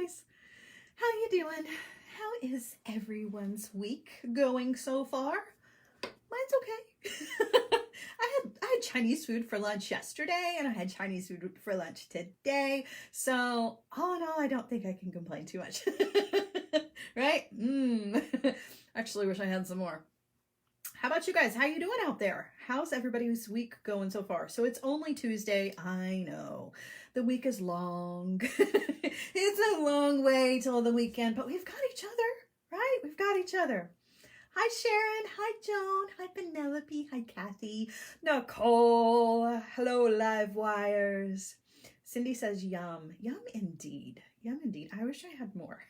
guys, how you doing? How is everyone's week going so far? Mine's okay. I had Chinese food for lunch yesterday, and I had Chinese food for lunch today. So all in all, I don't think I can complain too much. Right? Actually wish I had some more. How about you guys? How you doing out there? How's everybody's week going so far? So it's only Tuesday. I know. The week is long. It's a long way till the weekend, but we've got each other, right? We've got each other. Hi, Sharon. Hi, Joan. Hi, Penelope. Hi, Kathy. Nicole. Hello, Live Wires. Cindy says, yum. Yum indeed. Yum indeed. I wish I had more.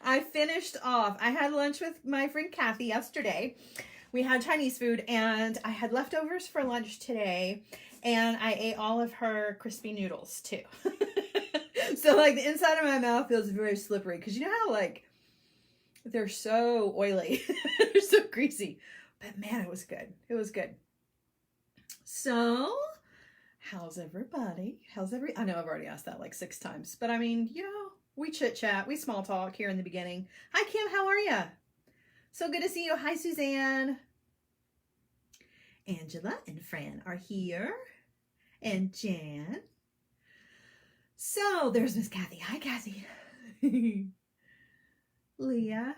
I finished off. I had lunch with my friend Kathy yesterday. We had Chinese food, and I had leftovers for lunch today, and I ate all of her crispy noodles too. So like the inside of my mouth feels very slippery because you know how like they're so oily. They're so greasy. But man, it was good. It was good. So how's everybody? I know I've already asked that like 6 times, but I mean, you know, we chit chat, we small talk here in the beginning. Hi, Kim, how are you? So good to see you. Hi, Suzanne. Angela and Fran are here. And Jan. So there's Miss Kathy. Hi, Kathy. Leah.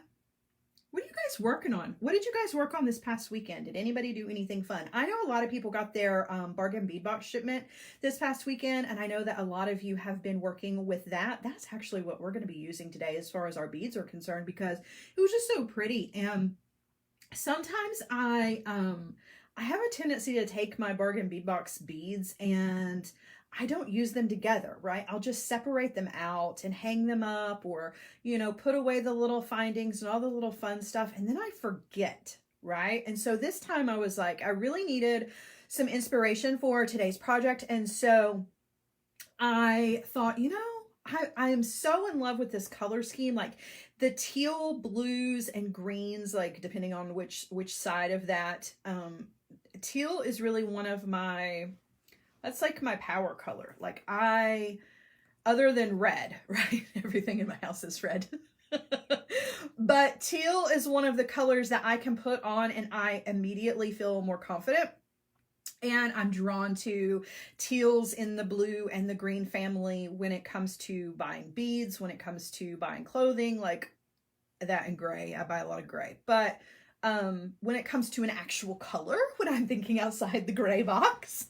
What are you guys working on? What did you guys work on this past weekend? Did anybody do anything fun? I know a lot of people got their bargain bead box shipment this past weekend, and I know that a lot of you have been working with that. That's actually what we're going to be using today as far as our beads are concerned because it was just so pretty. And sometimes I have a tendency to take my bargain bead box beads and I don't use them together, right? I'll just separate them out and hang them up or, you know, put away the little findings and all the little fun stuff. And then I forget, right? And so this time I was like, I really needed some inspiration for today's project. And so I thought, you know, I am so in love with this color scheme, like the teal, blues, and greens, like depending on which side of that. Teal is really one of my... That's like my power color. Like other than red, right? Everything in my house is red. But teal is one of the colors that I can put on and I immediately feel more confident. And I'm drawn to teals in the blue and the green family when it comes to buying beads, when it comes to buying clothing, like that and gray. I buy a lot of gray. But when it comes to an actual color, when I'm thinking outside the gray box,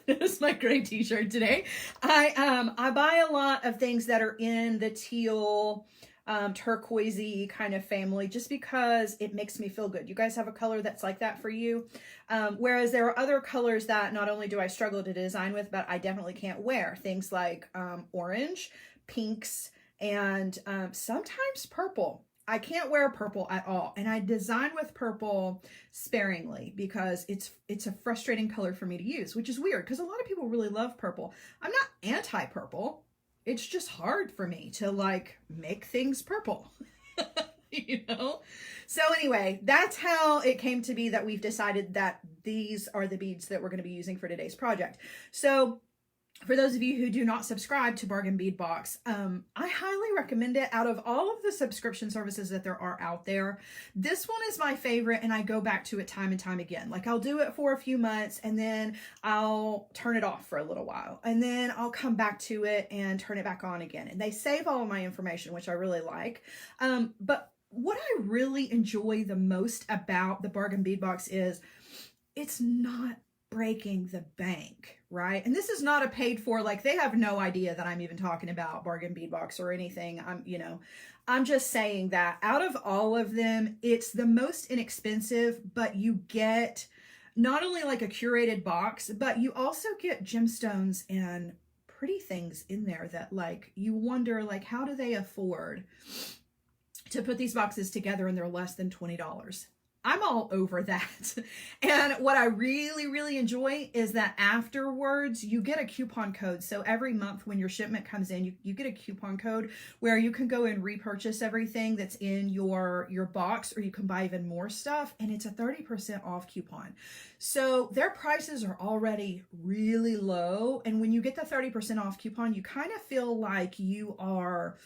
notice my gray t-shirt today. I buy a lot of things that are in the teal, turquoisey kind of family just because it makes me feel good. You guys have a color that's like that for you? Whereas there are other colors that not only do I struggle to design with, but I definitely can't wear. Things like orange, pinks, and sometimes purple. I can't wear purple at all. And I design with purple sparingly because it's a frustrating color for me to use, which is weird because a lot of people really love purple. I'm not anti-purple. It's just hard for me to like make things purple, you know? So anyway, that's how it came to be that we've decided that these are the beads that we're going to be using for today's project. So for those of you who do not subscribe to Bargain Bead Box, I highly recommend it. Out of all of the subscription services that there are out there, this one is my favorite and I go back to it time and time again. Like I'll do it for a few months and then I'll turn it off for a little while and then I'll come back to it and turn it back on again. And they save all of my information, which I really like. But what I really enjoy the most about the Bargain Bead Box is it's not breaking the bank, right? And this is not a paid for, like they have no idea that I'm even talking about Bargain Bead Box or anything. I'm just saying that out of all of them, it's the most inexpensive, but you get not only like a curated box, but you also get gemstones and pretty things in there that like you wonder like how do they afford to put these boxes together and they're less than $20. I'm all over that. And what I really, really enjoy is that afterwards you get a coupon code. So every month when your shipment comes in, you get a coupon code where you can go and repurchase everything that's in your box, or you can buy even more stuff, and it's a 30% off coupon. So their prices are already really low. And when you get the 30% off coupon, you kind of feel like you are,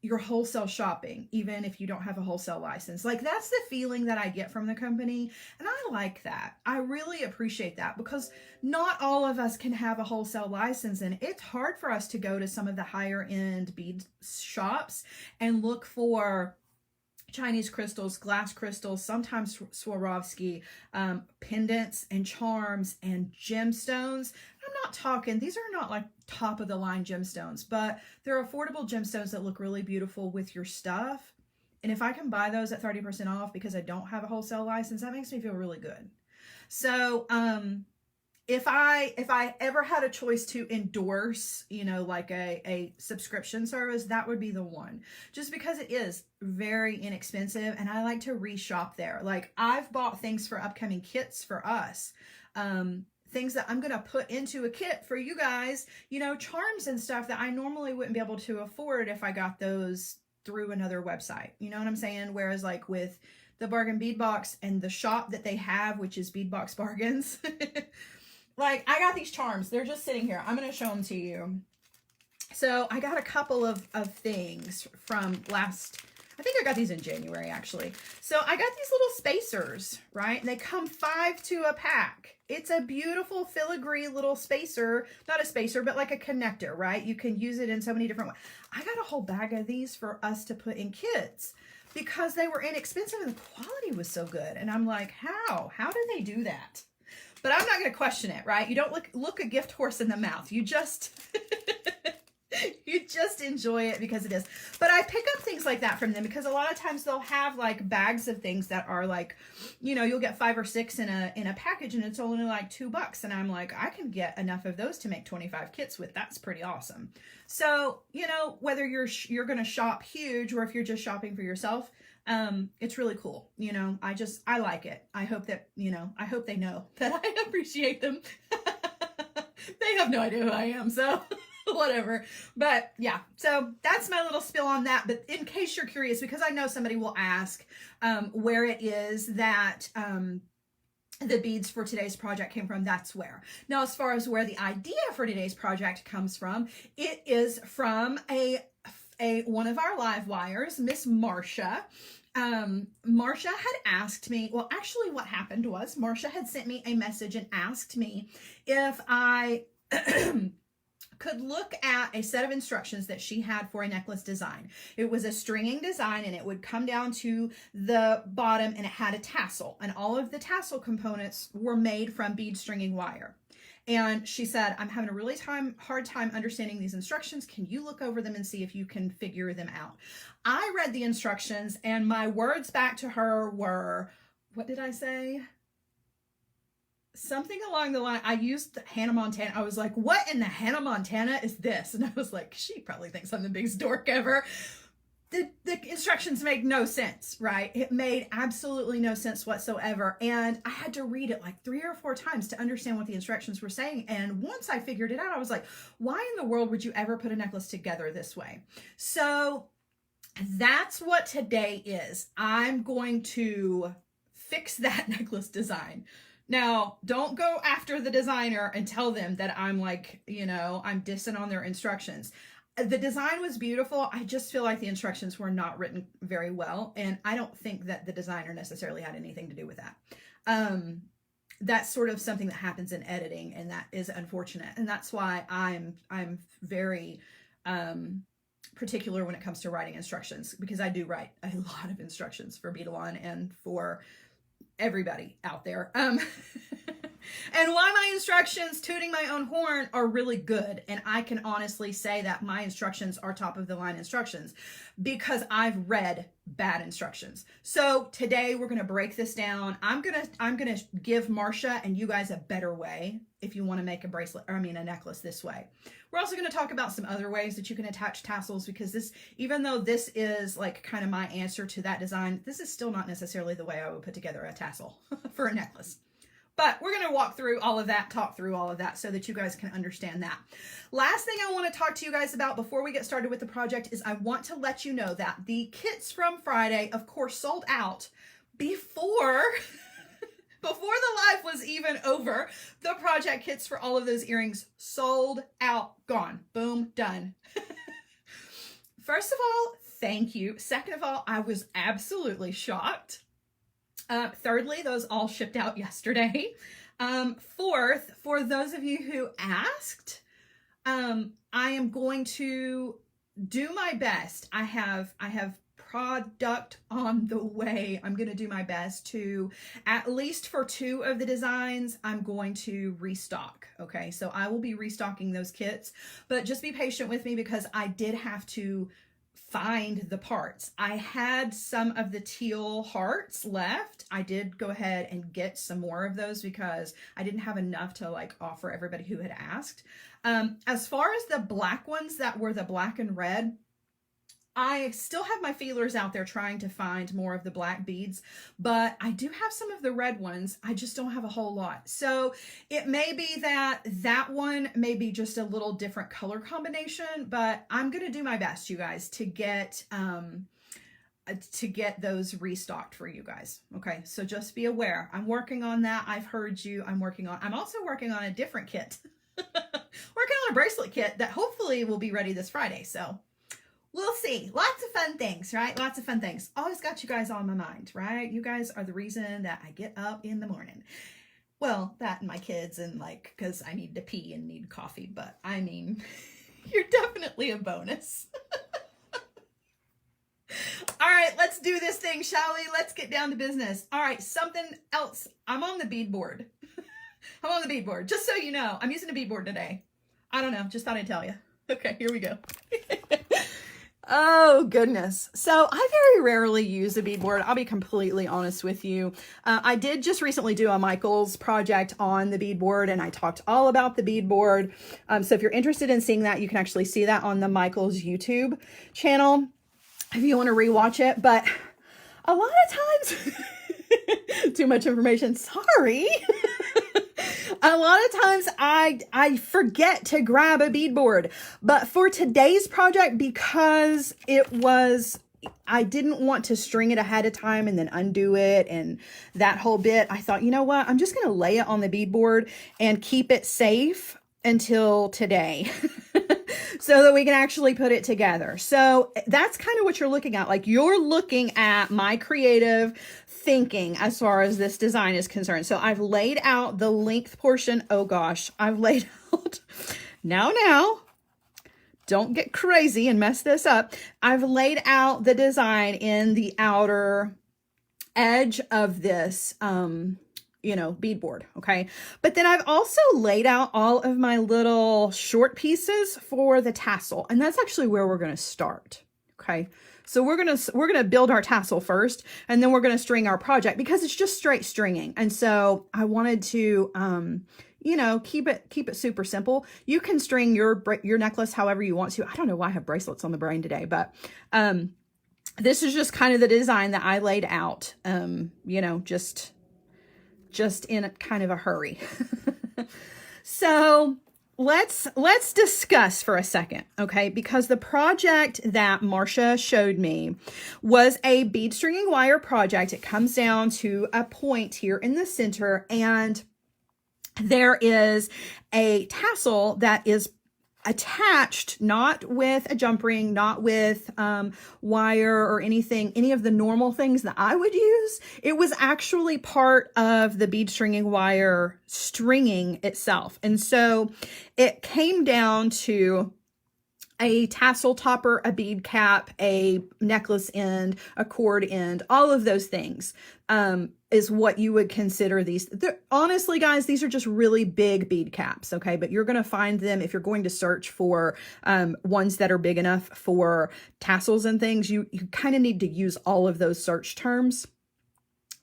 you're wholesale shopping, even if you don't have a wholesale license. Like, that's the feeling that I get from the company. And I like that. I really appreciate that, because not all of us can have a wholesale license. And it's hard for us to go to some of the higher end bead shops and look for Chinese crystals, glass crystals, sometimes Swarovski, pendants and charms and gemstones. I'm not talking, these are not like top of the line gemstones, but they're affordable gemstones that look really beautiful with your stuff. And if I can buy those at 30% off because I don't have a wholesale license, that makes me feel really good. So, if I ever had a choice to endorse, like a subscription service, that would be the one, just because it is very inexpensive and I like to reshop there. Like, I've bought things for upcoming kits for us, things that I'm going to put into a kit for you guys, charms and stuff that I normally wouldn't be able to afford if I got those through another website. You know what I'm saying? Whereas like with the Bargain Bead Box and the shop that they have, which is Bead Box Bargains, like, I got these charms. They're just sitting here. I'm going to show them to you. So I got a couple of things from I think I got these in January, actually. So I got these little spacers, right? And they come 5 to a pack. It's a beautiful filigree little spacer. Not a spacer, but like a connector, right? You can use it in so many different ways. I got a whole bag of these for us to put in kits because they were inexpensive and the quality was so good. And I'm like, how? How do they do that? But I'm not going to question it, right? You don't look a gift horse in the mouth. You just you just enjoy it because it is. But I pick up things like that from them because a lot of times they'll have like bags of things that are like, you'll get 5 or 6 in a package and it's only like $2. And I'm like, I can get enough of those to make 25 kits with. That's pretty awesome. So, whether you're going to shop huge or if you're just shopping for yourself, it's really cool. I like it. I hope that, I hope they know that I appreciate them. They have no idea who I am, so whatever. But yeah, so that's my little spill on that. But in case you're curious, because I know somebody will ask, where it is that, the beads for today's project came from, that's where. Now, as far as where the idea for today's project comes from, it is from one of our live wires, Miss Marcia. Marcia had asked me, well, actually what happened was Marcia had sent me a message and asked me if I could look at a set of instructions that she had for a necklace design. It was a stringing design and it would come down to the bottom and it had a tassel, and all of the tassel components were made from bead stringing wire. And she said, I'm having a really hard time understanding these instructions. Can you look over them and see if you can figure them out? I read the instructions and my words back to her were, what did I say? Something along the line, I used Hannah Montana. I was like, what in the Hannah Montana is this? And I was like, she probably thinks I'm the biggest dork ever. The instructions made no sense, right? It made absolutely no sense whatsoever. And I had to read it like 3 or 4 times to understand what the instructions were saying. And once I figured it out, I was like, why in the world would you ever put a necklace together this way? So that's what today is. I'm going to fix that necklace design. Now, don't go after the designer and tell them that I'm like, I'm dissing on their instructions. The design was beautiful. I just feel like the instructions were not written very well. And I don't think that the designer necessarily had anything to do with that. That's sort of something that happens in editing, and that is unfortunate. And that's why I'm very particular when it comes to writing instructions, because I do write a lot of instructions for Beadalon and for everybody out there. And why my instructions, tooting my own horn, are really good. And I can honestly say that my instructions are top of the line instructions because I've read bad instructions. So today we're going to break this down. I'm going to give Marcia and you guys a better way if you want to make a bracelet, or I mean a necklace this way. We're also going to talk about some other ways that you can attach tassels, because this, even though this is like kind of my answer to that design, this is still not necessarily the way I would put together a tassel for a necklace. But we're going to walk through all of that, talk through all of that so that you guys can understand that. Last thing I want to talk to you guys about before we get started with the project is I want to let you know that the kits from Friday, of course, sold out before before the live was even over. The project kits for all of those earrings sold out, gone, boom, done. First of all, thank you. Second of all, I was absolutely shocked. Thirdly, those all shipped out yesterday. Fourth, for those of you who asked, I am going to do my best. I have product on the way. I'm going to do my best to, at least for 2 of the designs, I'm going to restock. Okay, so I will be restocking those kits, but just be patient with me because I did have to find the parts. I had some of the teal hearts left. I did go ahead and get some more of those because I didn't have enough to like offer everybody who had asked. As far as the black ones that were the black and red, I still have my feelers out there trying to find more of the black beads, but I do have some of the red ones. I just don't have a whole lot. So it may be that that one may be just a little different color combination, but I'm going to do my best, you guys, to get those restocked for you guys. Okay. So just be aware. I'm working on that. I've heard you. I'm also working on a different kit, working on a bracelet kit that hopefully will be ready this Friday. So we'll see. Lots of fun things, right? Lots of fun things. Always got you guys on my mind, right? You guys are the reason that I get up in the morning. Well, that and my kids and like, because I need to pee and need coffee. But I mean, you're definitely a bonus. All right, let's do this thing, shall we? Let's get down to business. All right, something else. I'm on the bead board. I'm on the bead board. Just so you know, I'm using a bead board today. I don't know. Just thought I'd tell you. Okay, here we go. Oh, goodness. So I very rarely use a beadboard. I'll be completely honest with you. I did just recently do a Michael's project on the beadboard, and I talked all about the beadboard. So if you're interested in seeing that, you can actually see that on the Michael's YouTube channel if you want to rewatch it. But a lot of times, too much information. Sorry. A lot of times I forget to grab a beadboard, but for today's project, because I didn't want to string it ahead of time and then undo it and that whole bit, I thought, you know what, I'm just going to lay it on the beadboard and keep it safe until today so that we can actually put it together. So that's kind of what you're looking at. Like, you're looking at my creative thinking as far as this design is concerned. So I've laid out the length portion. Oh gosh, I've laid out now, don't get crazy and mess this up. I've laid out the design in the outer edge of this, beadboard. Okay. But then I've also laid out all of my little short pieces for the tassel. And that's actually where we're going to start. Okay. So we're going to build our tassel first, and then we're going to string our project because it's just straight stringing. And so I wanted to, keep it super simple. You can string your necklace however you want to. I don't know why I have bracelets on the brain today, but, this is just kind of the design that I laid out, just in a kind of a hurry. So let's discuss for a second, okay? Because the project that Marcia showed me was a bead stringing wire project. It comes down to a point here in the center, and there is a tassel that is attached, not with a jump ring, not with wire or anything, any of the normal things that I would use. It was actually part of the bead stringing wire stringing itself. And so it came down to a tassel topper, a bead cap, a necklace end, a cord end, all of those things is what you would consider these. Honestly, guys, these are just really big bead caps, okay? But you're going to find them if you're going to search for ones that are big enough for tassels and things. You kind of need to use all of those search terms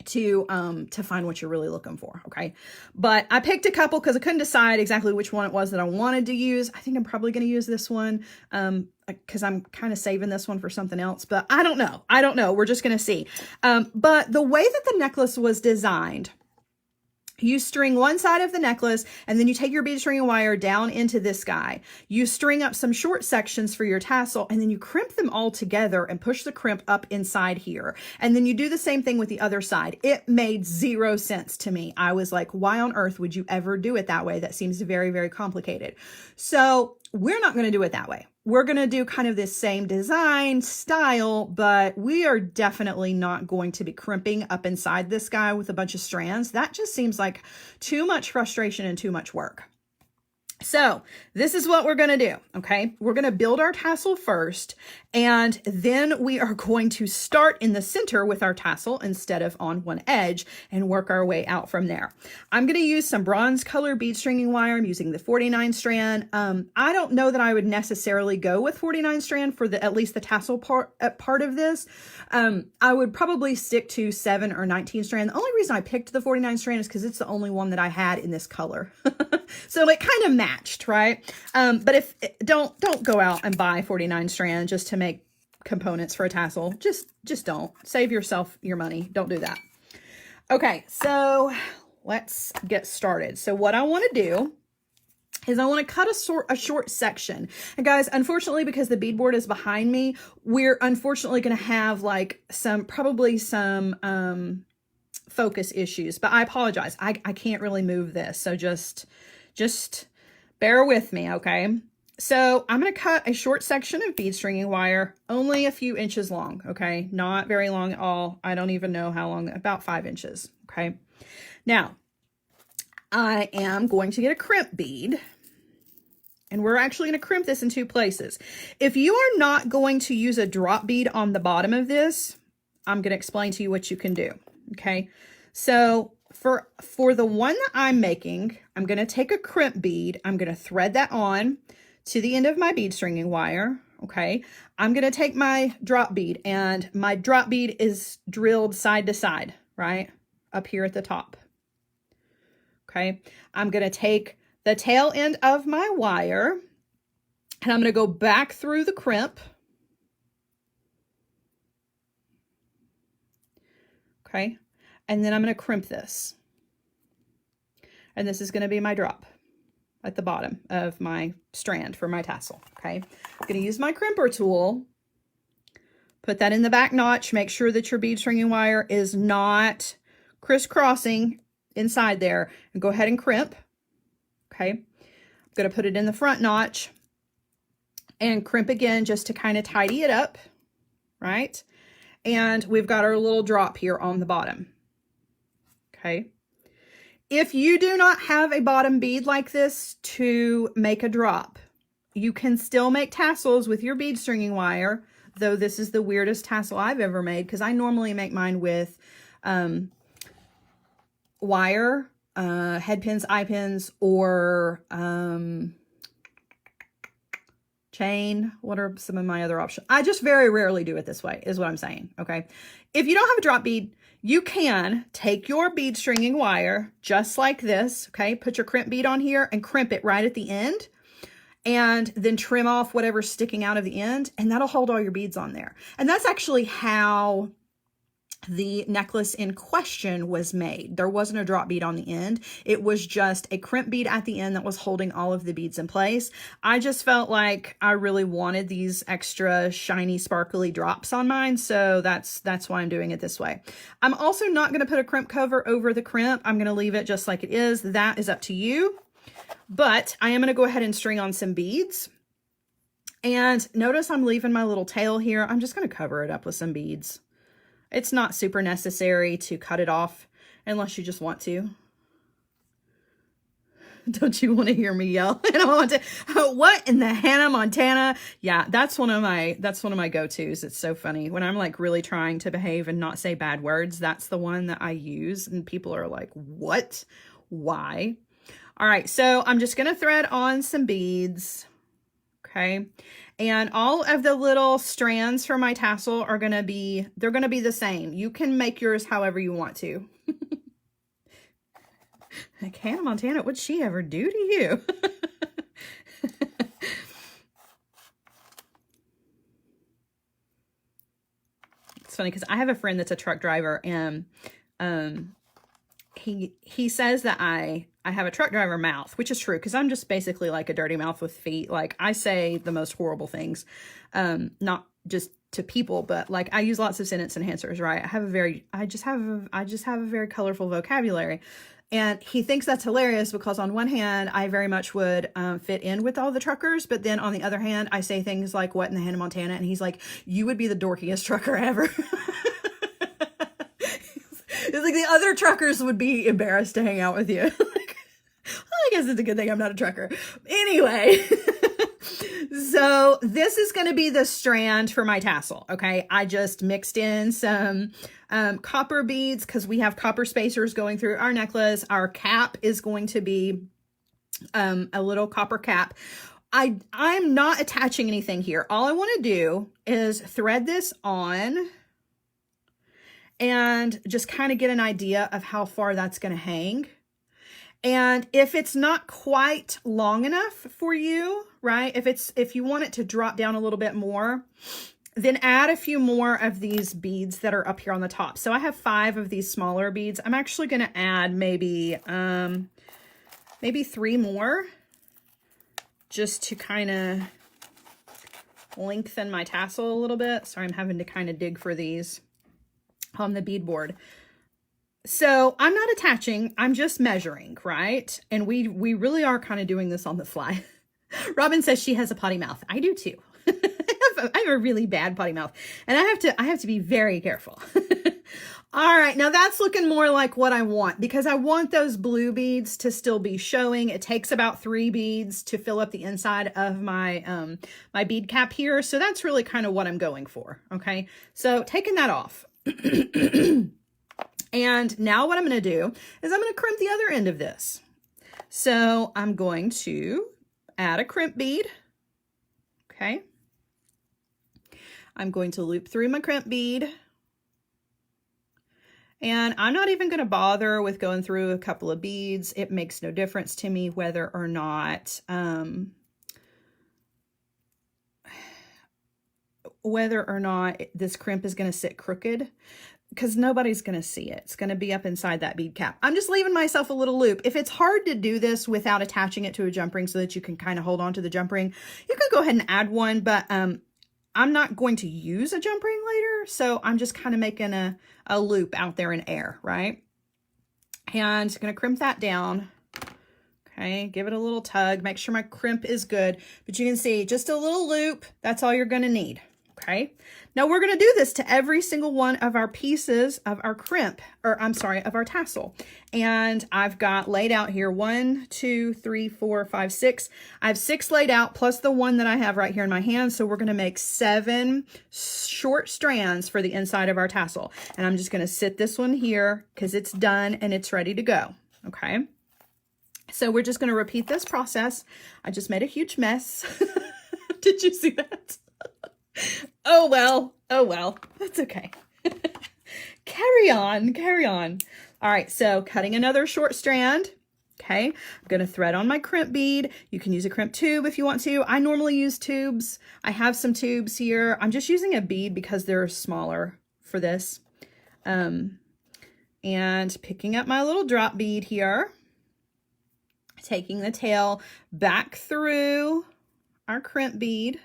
to find what you're really looking for. Okay. But I picked a couple because I couldn't decide exactly which one it was that I wanted to use. I think I'm probably going to use this one because I'm kind of saving this one for something else, but I don't know. I don't know. We're just going to see. But the way that the necklace was designed, you string one side of the necklace and then you take your bead string wire down into this guy. You string up some short sections for your tassel and then you crimp them all together and push the crimp up inside here. And then you do the same thing with the other side. It made zero sense to me. I was like, why on earth would you ever do it that way? That seems very, very complicated. So we're not going to do it that way. We're going to do kind of this same design style, but we are definitely not going to be crimping up inside this guy with a bunch of strands. That just seems like too much frustration and too much work. So this is what we're going to do. Okay. We're going to build our tassel first, and then we are going to start in the center with our tassel instead of on one edge and work our way out from there. I'm going to use some bronze color bead stringing wire. I'm using the 49 strand. I don't know that I would necessarily go with 49 strand for at least the tassel part of this. I would probably stick to 7 or 19 strand. The only reason I picked the 49 strand is because it's the only one that I had in this color. So it kind of matched, right? But if don't go out and buy 49 strand just to make components for a tassel. Just don't. Save yourself your money. Don't do that. Okay, so let's get started. So what I want to do is I want to cut a short section. And guys, unfortunately, because the beadboard is behind me, we're unfortunately going to have like probably some focus issues, but I apologize. I can't really move this. So just bear with me. Okay. So I'm going to cut a short section of bead stringing wire, only a few inches long. Okay. Not very long at all. I don't even know how long, about 5 inches. Okay. Now I am going to get a crimp bead, and we're actually going to crimp this in 2 places. If you are not going to use a drop bead on the bottom of this, I'm going to explain to you what you can do. Okay. So for the one that I'm making, I'm going to take a crimp bead. I'm going to thread that on to the end of my bead stringing wire. Okay. I'm going to take my drop bead, and my drop bead is drilled side to side, right? Up here at the top. Okay. I'm going to take the tail end of my wire, and I'm going to go back through the crimp. Okay. And then I'm going to crimp this. And this is going to be my drop at the bottom of my strand for my tassel. Okay. I'm going to use my crimper tool, put that in the back notch, make sure that your bead stringing wire is not crisscrossing inside there, and go ahead and crimp. Okay. I'm going to put it in the front notch and crimp again just to kind of tidy it up. Right. And we've got our little drop here on the bottom. Okay. If you do not have a bottom bead like this to make a drop, you can still make tassels with your bead stringing wire, though this is the weirdest tassel I've ever made, because I normally make mine with wire, head pins, eye pins, or chain. What are some of my other options? I just very rarely do it this way, is what I'm saying. Okay. If you don't have a drop bead, you can take your bead stringing wire just like this. Okay. Put your crimp bead on here and crimp it right at the end, and then trim off whatever's sticking out of the end, and that'll hold all your beads on there. And that's actually how the necklace in question was made. There wasn't a drop bead on the end. It was just a crimp bead at the end that was holding all of the beads in place. I just felt like I really wanted these extra shiny, sparkly drops on mine. So that's why I'm doing it this way. I'm also not going to put a crimp cover over the crimp. I'm going to leave it just like it is. That is up to you. But I am going to go ahead and string on some beads. And notice I'm leaving my little tail here. I'm just going to cover it up with some beads. It's not super necessary to cut it off unless you just want to. Don't you want to hear me yell? I don't want to. What in the Hannah Montana? Yeah, that's one of my go-tos. It's so funny. When I'm like really trying to behave and not say bad words, that's the one that I use. And people are like, what? Why? All right, so I'm just going to thread on some beads. Okay. And all of the little strands for my tassel are going to be, they're going to be the same. You can make yours however you want to. Like, Hannah Montana, what'd she ever do to you? It's funny because I have a friend that's a truck driver, and he says that I have a truck driver mouth, which is true because I'm just basically like a dirty mouth with feet. Like, I say the most horrible things, not just to people, but like I use lots of sentence enhancers, right? I just have a very colorful vocabulary. And he thinks that's hilarious because on one hand, I very much would fit in with all the truckers. But then on the other hand, I say things like, what in the Hannah Montana? And he's like, you would be the dorkiest trucker ever. It's like the other truckers would be embarrassed to hang out with you. Like, well, I guess it's a good thing I'm not a trucker. Anyway, so this is going to be the strand for my tassel. Okay. I just mixed in some copper beads because we have copper spacers going through our necklace. Our cap is going to be a little copper cap. I'm not attaching anything here. All I want to do is thread this on and just kind of get an idea of how far that's going to hang. And if it's not quite long enough for you, right? If you want it to drop down a little bit more, then add a few more of these beads that are up here on the top. So I have 5 of these smaller beads. I'm actually going to add maybe 3 more just to kind of lengthen my tassel a little bit. Sorry, I'm having to kind of dig for these on the bead board. So I'm not attaching, I'm just measuring, right? And we really are kind of doing this on the fly. Robin says she has a potty mouth. I do too. I have a really bad potty mouth, and I have to be very careful. All right, now that's looking more like what I want because I want those blue beads to still be showing. It takes about 3 beads to fill up the inside of my my bead cap here. So that's really kind of what I'm going for. Okay, so taking that off. And now what I'm going to do is I'm going to crimp the other end of this. So I'm going to add a crimp bead. Okay. I'm going to loop through my crimp bead. And I'm not even going to bother with going through a couple of beads. It makes no difference to me whether or not this crimp is going to sit crooked, because nobody's going to see it. It's going to be up inside that bead cap. I'm just leaving myself a little loop. If it's hard to do this without attaching it to a jump ring so that you can kind of hold on to the jump ring, you can go ahead and add one, but I'm not going to use a jump ring later, so I'm just kind of making a loop out there in air, right? And I'm going to crimp that down. Okay, give it a little tug. Make sure my crimp is good, but you can see just a little loop. That's all you're going to need. Okay, now we're going to do this to every single one of our pieces of our crimp, or I'm sorry, of our tassel. And I've got laid out here 1, 2, 3, 4, 5, 6. I have 6 laid out plus the one that I have right here in my hand. So we're going to make 7 short strands for the inside of our tassel. And I'm just going to sit this one here because it's done and it's ready to go. Okay. So we're just going to repeat this process. I just made a huge mess. Did you see that? Oh, well, that's okay. Carry on. All right, so cutting another short strand. Okay, I'm going to thread on my crimp bead. You can use a crimp tube if you want to. I normally use tubes. I have some tubes here. I'm just using a bead because they're smaller for this. And picking up my little drop bead here, taking the tail back through our crimp bead.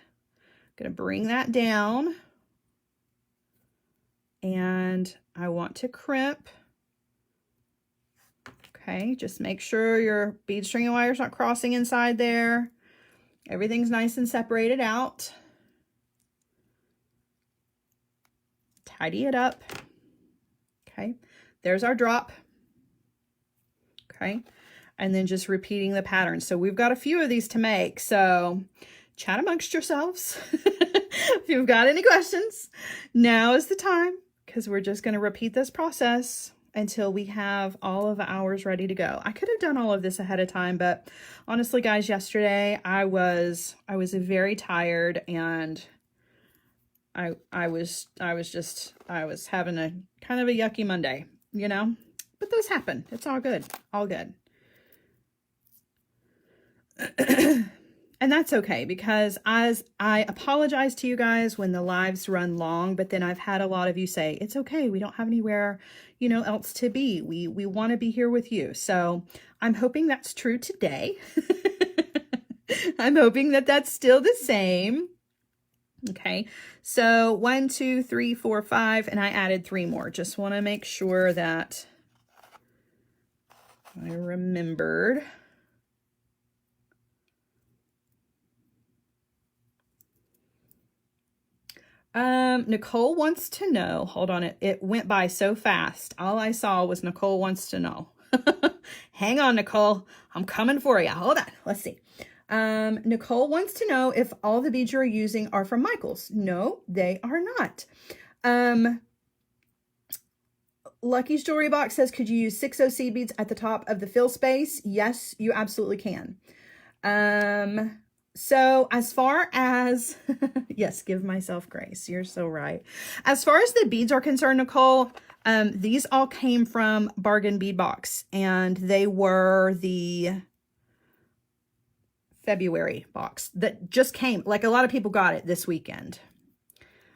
Going to bring that down, and I want to crimp. Okay, just make sure your bead string and wire's not crossing inside there. Everything's nice and separated out. Tidy it up. Okay, there's our drop. Okay, and then just repeating the pattern. So we've got a few of these to make, so chat amongst yourselves. If you've got any questions, now is the time, because we're just going to repeat this process until we have all of ours ready to go. I could have done all of this ahead of time, but honestly, guys, yesterday I was very tired, and I was having a kind of a yucky Monday, you know, but those happen. It's all good. All good. And that's okay, because as I apologize to you guys when the lives run long, but then I've had a lot of you say, it's okay, we don't have anywhere, you know, else to be. We want to be here with you. So I'm hoping that's true today. I'm hoping that that's still the same. Okay, so 1, 2, 3, 4, 5, and I added 3 more. Just want to make sure that I remembered. Nicole wants to know, hold on, it went by so fast. All I saw was Nicole wants to know. Hang on, Nicole, I'm coming for you. Hold on, let's see. Nicole wants to know if all the beads you're using are from Michael's. No, they are not. Lucky's Jewelry Box says, could you use 6 OC beads at the top of the fill space? Yes, you absolutely can. So as far as, yes, give myself grace. You're so right. As far as the beads are concerned, Nicole, these all came from Bargain Bead Box, and they were the February box that just came. Like, a lot of people got it this weekend.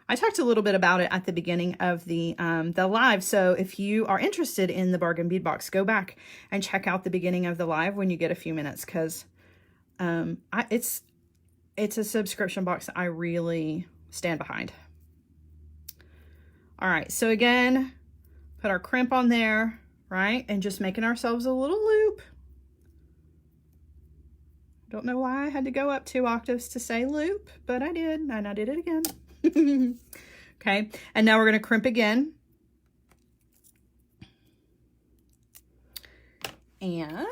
I talked a little bit about it at the beginning of the live. So if you are interested in the Bargain Bead Box, go back and check out the beginning of the live when you get a few minutes, because it's a subscription box that I really stand behind. All right, so again, put our crimp on there, right? And just making ourselves a little loop. Don't know why I had to go up 2 octaves to say loop, but I did, and I did it again. Okay, and now we're going to crimp again. And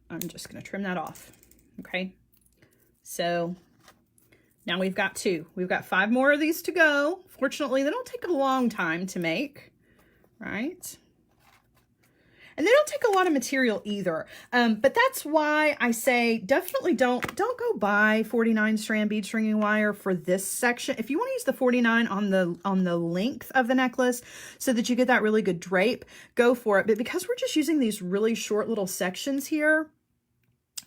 I'm just going to trim that off. Okay, so now we've got 2. We've got 5 more of these to go. Fortunately, they don't take a long time to make, right? And they don't take a lot of material either. But that's why I say definitely don't go buy 49 strand bead stringing wire for this section. If you want to use the 49 on the length of the necklace so that you get that really good drape, go for it. But because we're just using these really short little sections here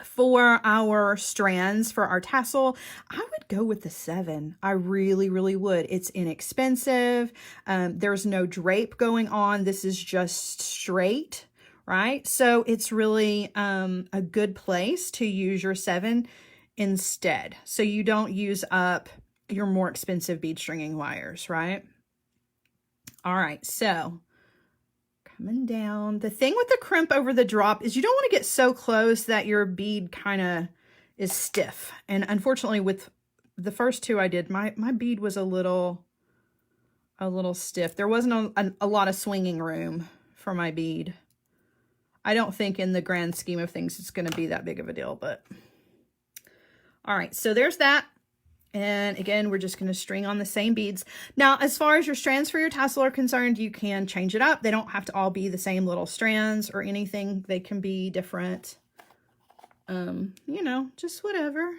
for our strands, for our tassel, I would go with the 7. I really, really would. It's inexpensive. There's no drape going on. This is just straight, right? So it's really a good place to use your 7 instead. So you don't use up your more expensive bead stringing wires, right? All right, so coming down. The thing with the crimp over the drop is you don't want to get so close that your bead kind of is stiff. And unfortunately, with the first 2 I did, my bead was a little stiff. There wasn't a lot of swinging room for my bead. I don't think in the grand scheme of things it's going to be that big of a deal, but all right, so there's that. And again, we're just going to string on the same beads. Now, as far as your strands for your tassel are concerned, you can change it up. They don't have to all be the same little strands or anything. They can be different. You know, just whatever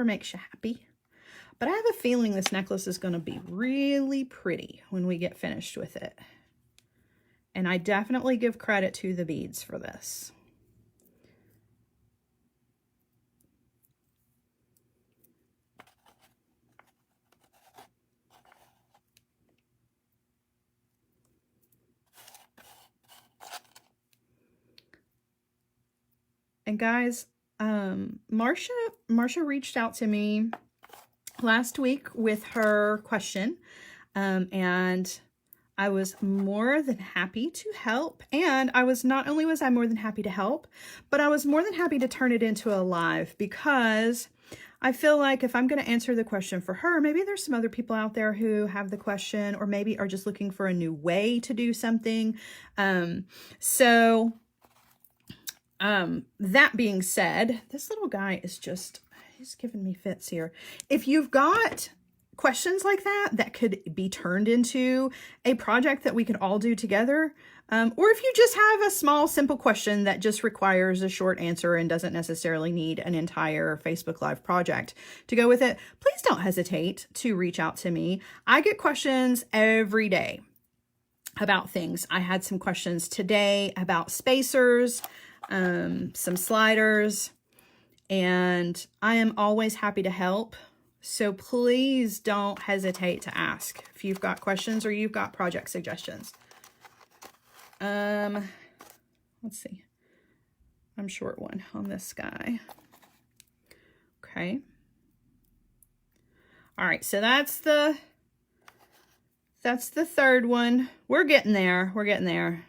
makes you happy. But I have a feeling this necklace is going to be really pretty when we get finished with it. And I definitely give credit to the beads for this. And guys, Marcia reached out to me last week with her question, and I was more than happy to help. And not only was I more than happy to help, but I was more than happy to turn it into a live, because I feel like if I'm going to answer the question for her, maybe there's some other people out there who have the question, or maybe are just looking for a new way to do something. That being said, this little guy is just, he's giving me fits here. If you've got questions like that could be turned into a project that we could all do together. Or if you just have a small, simple question that just requires a short answer and doesn't necessarily need an entire Facebook Live project to go with it, please don't hesitate to reach out to me. I get questions every day about things. I had some questions today about spacers, some sliders, and I am always happy to help. So please don't hesitate to ask if you've got questions or you've got project suggestions. Let's see. I'm short one on this guy. Okay. All right, so that's the third one. We're getting there. We're getting there.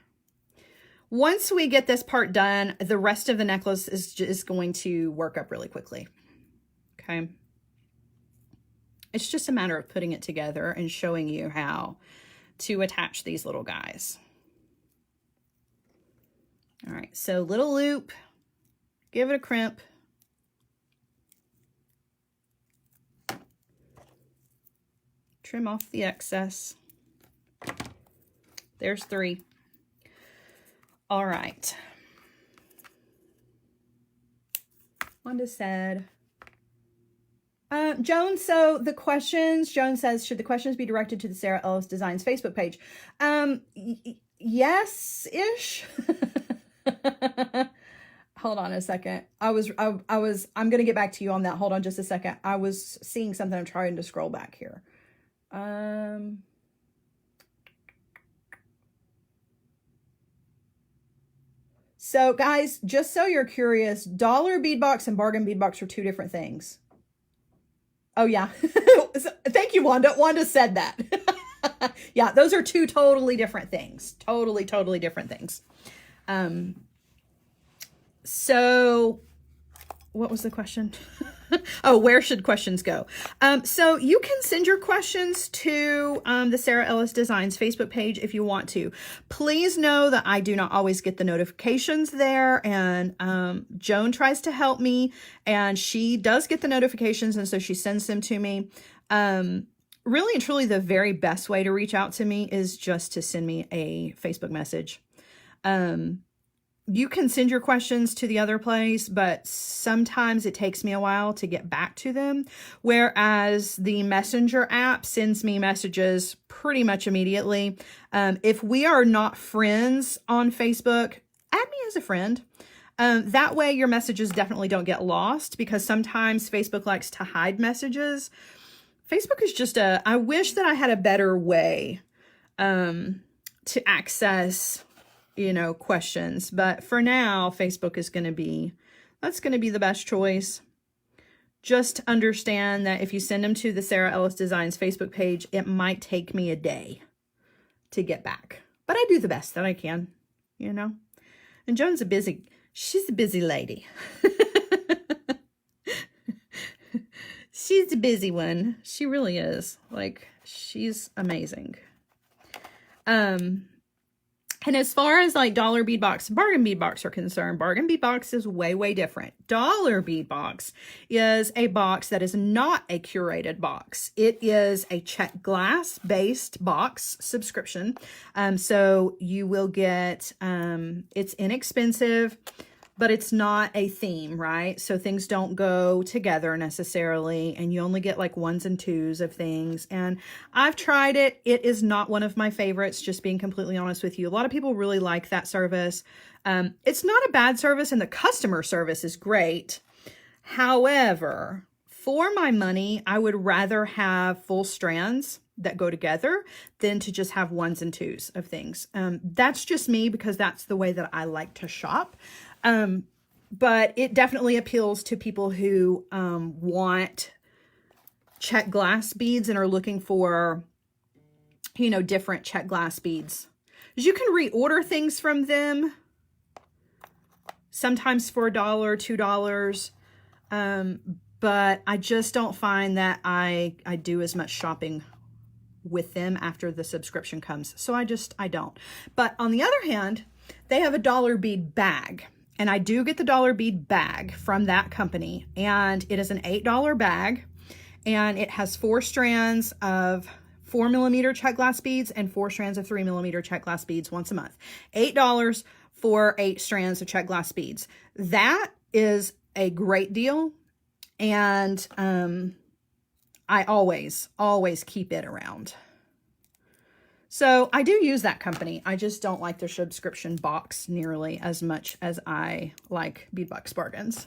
Once we get this part done, the rest of the necklace is going to work up really quickly. Okay. It's just a matter of putting it together and showing you how to attach these little guys. All right, so little loop, give it a crimp. Trim off the excess. There's 3. All right. Wanda said, Joan, so the questions, Joan says, should the questions be directed to the Sara Ellis Designs Facebook page? Yes-ish. Hold on a second. I'm going to get back to you on that. Hold on just a second. I was seeing something. I'm trying to scroll back here. So guys, just so you're curious, dollar bead box and bargain bead box are 2 different things. Oh yeah. Thank you, Wanda. Wanda said that. Yeah, those are 2 totally different things. Totally different things. So what was the question? Oh, where should questions go? So you can send your questions to the Sara Ellis Designs Facebook page if you want to. Please know that I do not always get the notifications there, and Joan tries to help me, and she does get the notifications, and so she sends them to me. Really and truly, the very best way to reach out to me is just to send me a Facebook message. You can send your questions to the other place, but sometimes it takes me a while to get back to them. Whereas the Messenger app sends me messages pretty much immediately. If we are not friends on Facebook, add me as a friend. That way your messages definitely don't get lost, because sometimes Facebook likes to hide messages. Facebook is just I wish that I had a better way to access questions, but for now, Facebook is that's going to be the best choice. Just understand that if you send them to the Sara Ellis Designs Facebook page, it might take me a day to get back, but I do the best that I can, and Joan's she's a busy lady. She's a busy one. She really is. Like, she's amazing. And as far as like dollar bead box, bargain bead box are concerned, bargain bead box is way different. Dollar bead box is a box that is not a curated box. It is a check glass based box subscription. So you will get, it's inexpensive, but it's not a theme, right? So things don't go together necessarily, and you only get like 1s and 2s of things. And I've tried it. It is not one of my favorites, just being completely honest with you. A lot of people really like that service. It's not a bad service, and the customer service is great. However, for my money, I would rather have full strands that go together than to just have 1s and 2s of things. That's just me, because that's the way that I like to shop. But it definitely appeals to people who want check glass beads and are looking for, different check glass beads. You can reorder things from them, sometimes for $1, $2. But I just don't find that I do as much shopping with them after the subscription comes. So I don't. But on the other hand, they have a dollar bead bag. And I do get the dollar bead bag from that company. And it is an $8 bag. and it has 4 strands of 4mm check glass beads and 4 strands of 3mm check glass beads once a month. $8 for 8 strands of check glass beads. That is a great deal, and I always keep it around. So I do use that company. I just don't like their subscription box nearly as much as I like Beadbox Bargains.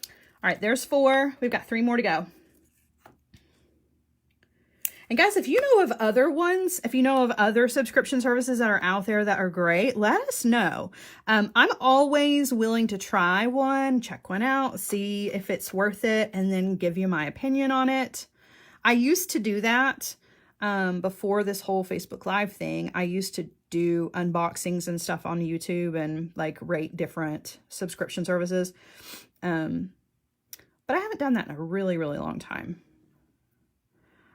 All right, there's 4. We've got 3 more to go. And guys, if you know of other ones, if you know of other subscription services that are out there that are great, let us know. I'm always willing to try one, check one out, see if it's worth it, and then give you my opinion on it. I used to do that before this whole Facebook Live thing. I used to do unboxings and stuff on YouTube and like rate different subscription services. But I haven't done that in a really, really long time.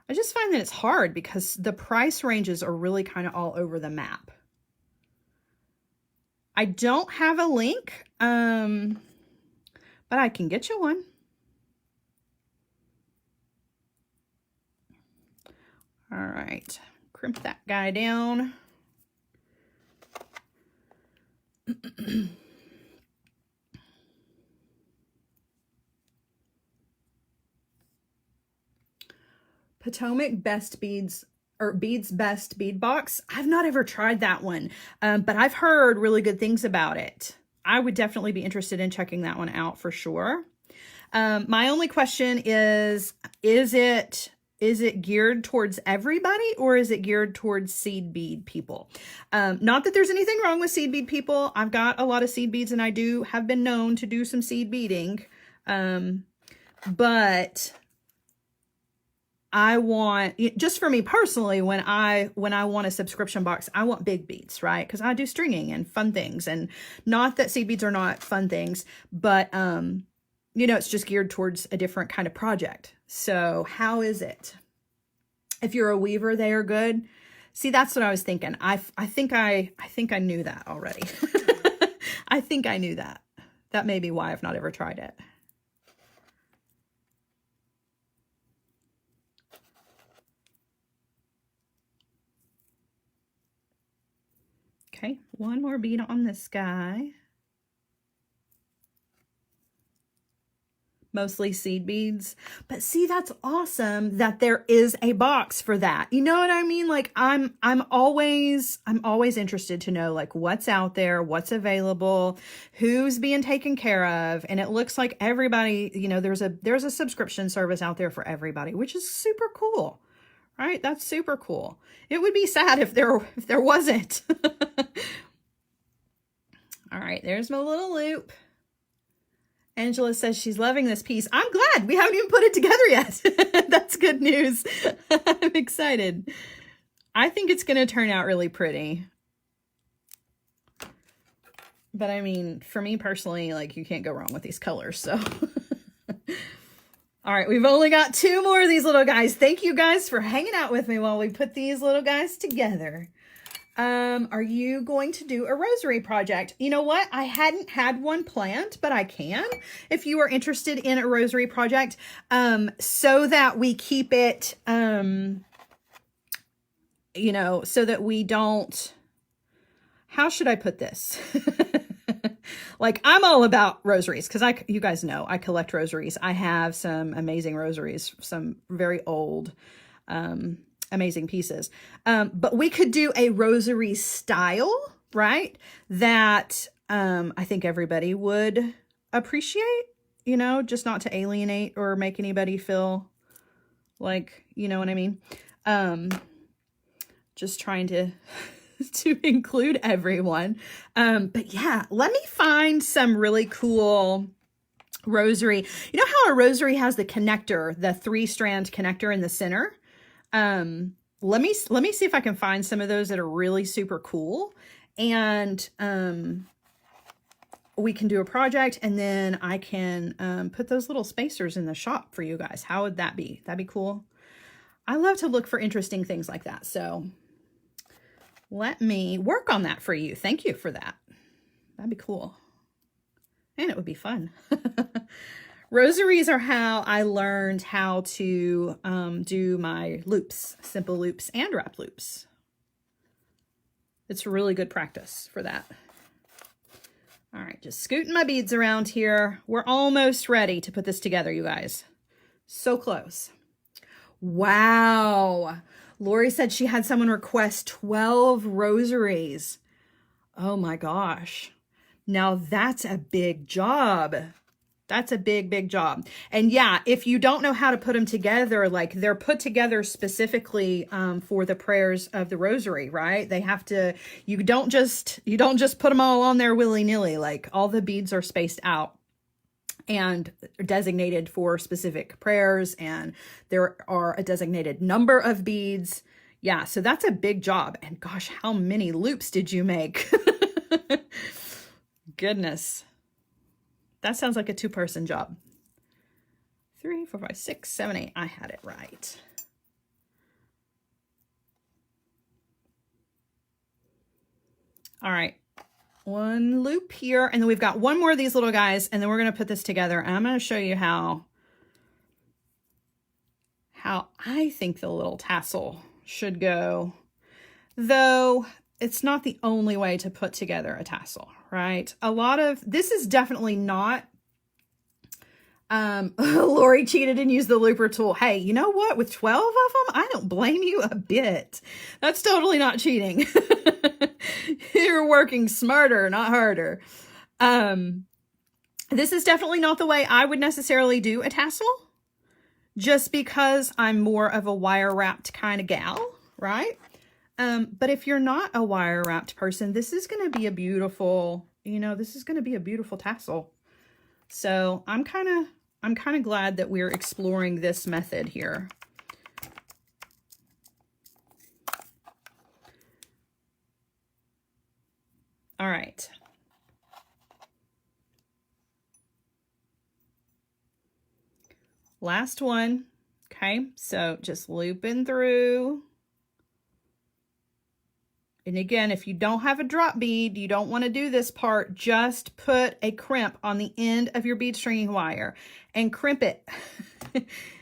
I just find that it's hard because the price ranges are really kind of all over the map. I don't have a link, but I can get you one. All right, crimp that guy down. Potomac Best Beads, or Beads Best Bead Box. I've not ever tried that one, but I've heard really good things about it. I would definitely be interested in checking that one out for sure. My only question is it geared towards everybody, or is it geared towards seed bead people? Not that there's anything wrong with seed bead people. I've got a lot of seed beads and I have been known to do some seed beading. But I want, just for me personally, when I want a subscription box, I want big beads, right? Because I do stringing and fun things, and not that seed beads are not fun things, but you know, it's just geared towards a different kind of project. So how is it? If you're a weaver, they are good. See, that's what I was thinking. I think I knew that already. I think I knew that. That may be why I've not ever tried it. Okay, one more bead on this guy. Mostly seed beads, but see, that's awesome that there is a box for that. You know what I mean? Like I'm always interested to know like what's out there, what's available, who's being taken care of. And it looks like everybody, you know, there's a subscription service out there for everybody, which is super cool, right? That's super cool. It would be sad if there wasn't. All right, there's my little loop. Angela says she's loving this piece. I'm glad. We haven't even put it together yet. That's good news. I'm excited. I think it's going to turn out really pretty. But I mean, for me personally, like you can't go wrong with these colors. So, all right, we've only got 2 more of these little guys. Thank you guys for hanging out with me while we put these little guys together. Are you going to do a rosary project? You know what? I hadn't had one planned, but I can, if you are interested in a rosary project, so that we keep it, you know, so that we don't, how should I put this? Like, I'm all about rosaries because you guys know, I collect rosaries. I have some amazing rosaries, some very old, amazing pieces. But we could do a rosary style, right? That I think everybody would appreciate, you know, just not to alienate or make anybody feel like, you know what I mean? Just trying to include everyone. But yeah, let me find some really cool rosary. You know how a rosary has the connector, the 3-strand connector in the center? Let me see if I can find some of those that are really super cool, and we can do a project, and then I can put those little spacers in the shop for you guys. How would that be? That'd be cool. I love to look for interesting things like that. So let me work on that for you. Thank you for that. That'd be cool. And it would be fun. Rosaries are how I learned how to do my loops, simple loops and wrap loops. It's really good practice for that. All right, just scooting my beads around here. We're almost ready to put this together, you guys. So close. Wow. Lori said she had someone request 12 rosaries. Oh my gosh. Now that's a big job. That's a big, big job. And yeah, if you don't know how to put them together, like they're put together specifically for the prayers of the rosary, right? They have to, you don't just put them all on there willy-nilly. Like all the beads are spaced out and designated for specific prayers, and there are a designated number of beads. Yeah, so that's a big job. And gosh, how many loops did you make? Goodness. That sounds like a two-person job. 3, 4, 5, 6, 7, 8. I had it right. All right. One loop here. And then we've got one more of these little guys. And then we're going to put this together. And I'm going to show you how I think the little tassel should go. Though it's not the only way to put together a tassel, right? This is definitely not, Lori cheated and used the looper tool. Hey, you know what? With 12 of them, I don't blame you a bit. That's totally not cheating. You're working smarter, not harder. This is definitely not the way I would necessarily do a tassel, just because I'm more of a wire wrapped kind of gal, right? But if you're not a wire wrapped person, this is going to be a beautiful, this is going to be a beautiful tassel. So I'm kind of glad that we're exploring this method here. All right. Last one. Okay. So just looping through. And again, if you don't have a drop bead, you don't want to do this part, just put a crimp on the end of your bead stringing wire and crimp it,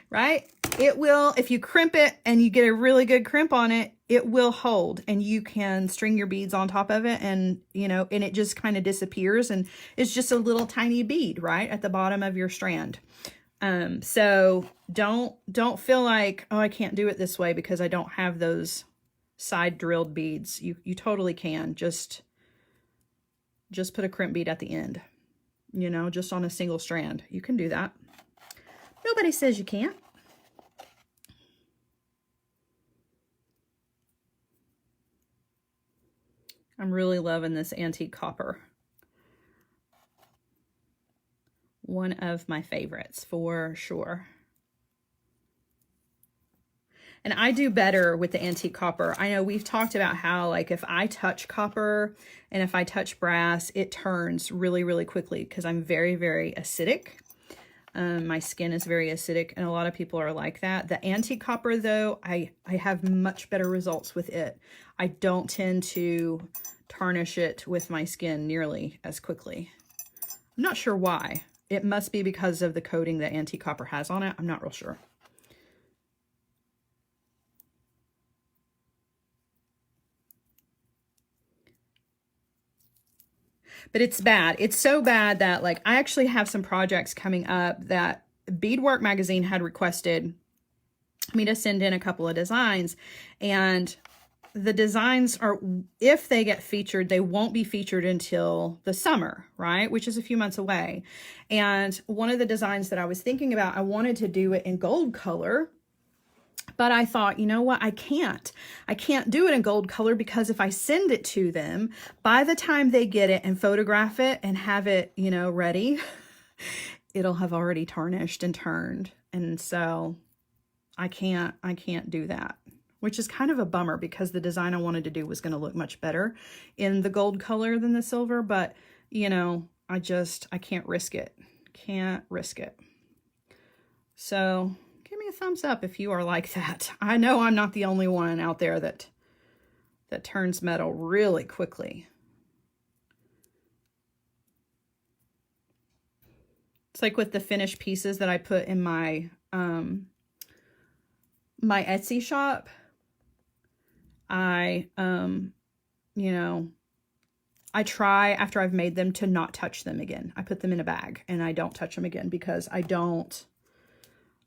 right? It will, if you crimp it and you get a really good crimp on it, it will hold, and you can string your beads on top of it, and and it just kind of disappears, and it's just a little tiny bead right at the bottom of your strand. So don't feel like, oh, I can't do it this way because I don't have those side drilled beads. You totally can. Just put a crimp bead at the end, just on a single strand. You can do that. Nobody says you can't. I'm really loving this antique copper. One of my favorites for sure. And I do better with the antique copper. I know we've talked about how, like, if I touch copper and if I touch brass, it turns really, really quickly because I'm very, very acidic. My skin is very acidic, and a lot of people are like that. The antique copper, though, I have much better results with it. I don't tend to tarnish it with my skin nearly as quickly. I'm not sure why. It must be because of the coating that antique copper has on it. I'm not real sure. But it's bad. It's so bad that, like, I actually have some projects coming up that Beadwork magazine had requested me to send in a couple of designs, and the designs are, if they get featured, they won't be featured until the summer, right? Which is a few months away. And one of the designs that I was thinking about, I wanted to do it in gold color, but I thought, you know what? I can't do it in gold color because if I send it to them, by the time they get it and photograph it and have it, ready, it'll have already tarnished and turned. And so I can't do that, which is kind of a bummer because the design I wanted to do was going to look much better in the gold color than the silver, but I can't risk it. Can't risk it. So give me a thumbs up if you are like that. I know I'm not the only one out there that turns metal really quickly. It's like with the finished pieces that I put in my, my Etsy shop. I, you know, I try after I've made them to not touch them again. I put them in a bag and I don't touch them again because I don't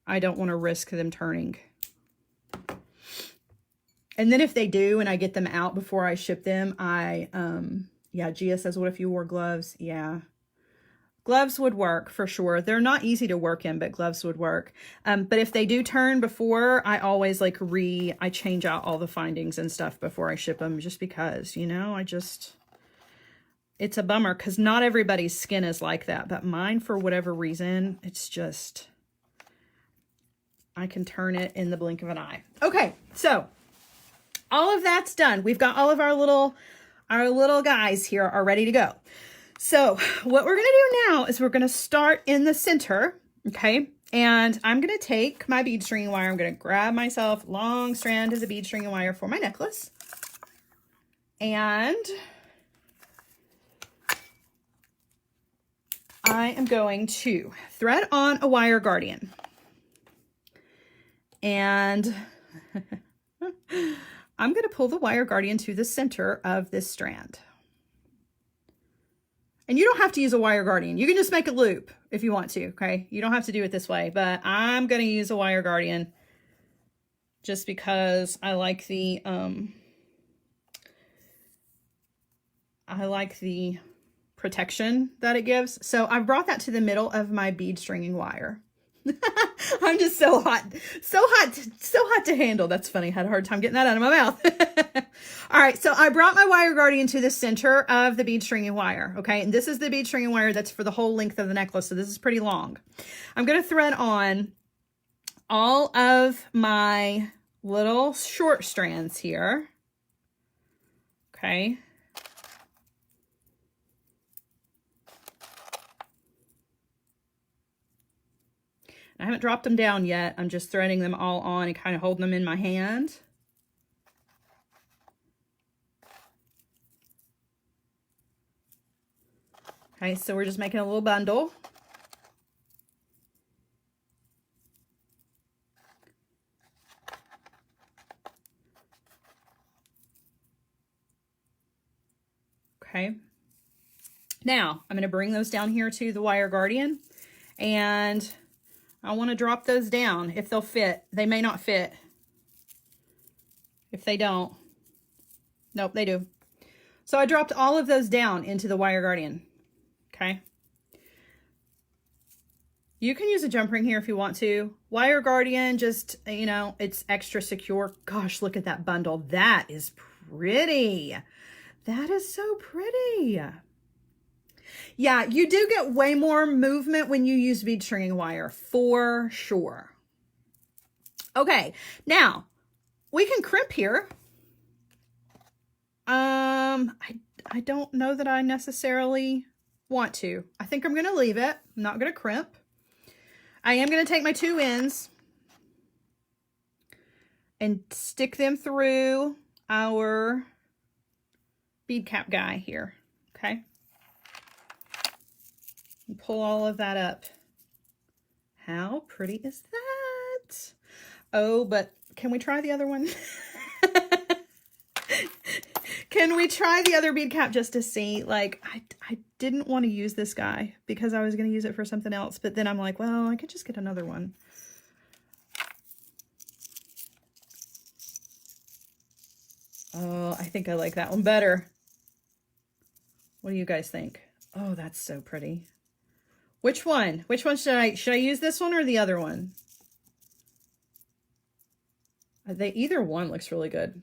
want to risk them turning. And then if they do and I get them out before I ship them, yeah, Gia says, what if you wore gloves? Yeah. Gloves would work for sure. They're not easy to work in, but gloves would work. But if they do turn before, I always like I change out all the findings and stuff before I ship them just because, you know, it's a bummer because not everybody's skin is like that, but mine, for whatever reason, it's just, I can turn it in the blink of an eye. Okay, so all of that's done. We've got all of our little guys here are ready to go. So what we're going to do now is we're going to start in the center, okay? And I'm going to take my bead stringing wire. I'm going to grab myself long strand as a bead stringing wire for my necklace. And I am going to thread on a wire guardian. And I'm going to pull the wire guardian to the center of this strand. And you don't have to use a wire guardian. You can just make a loop if you want to, okay? You don't have to do it this way, but I'm going to use a wire guardian just because I like the protection that it gives. So I brought that to the middle of my bead stringing wire. I'm just so hot to handle. That's funny. I had a hard time getting that out of my mouth. All right. So I brought my wire guardian to the center of the bead stringing wire. Okay. And this is the bead stringing wire that's for the whole length of the necklace. So this is pretty long. I'm going to thread on all of my little short strands here. Okay. I haven't dropped them down yet. I'm just threading them all on and kind of holding them in my hand. Okay, so we're just making a little bundle. Okay. Now, I'm going to bring those down here to the wire guardian, and I want to drop those down if they'll fit. They may not fit. If they don't, nope, they do. So I dropped all of those down into the wire guardian. Okay. You can use a jump ring here if you want to. Wire guardian, just, you know, it's extra secure. Gosh, look at that bundle. That is pretty. That is so pretty. Yeah, you do get way more movement when you use bead stringing wire, for sure. Okay, now we can crimp here. I don't know that I necessarily want to. I think I'm going to leave it. I'm not going to crimp. I am going to take my two ends and stick them through our bead cap guy here. Okay. And pull all of that up. How pretty is that? Oh, but can we try the other one? Can we try the other bead cap just to see? Like, I didn't want to use this guy because I was going to use it for something else. But then I'm like, well, I could just get another one. Oh, I think I like that one better. What do you guys think? Oh, that's so pretty. Which one? Which one should I use this one or the other one? Either one looks really good.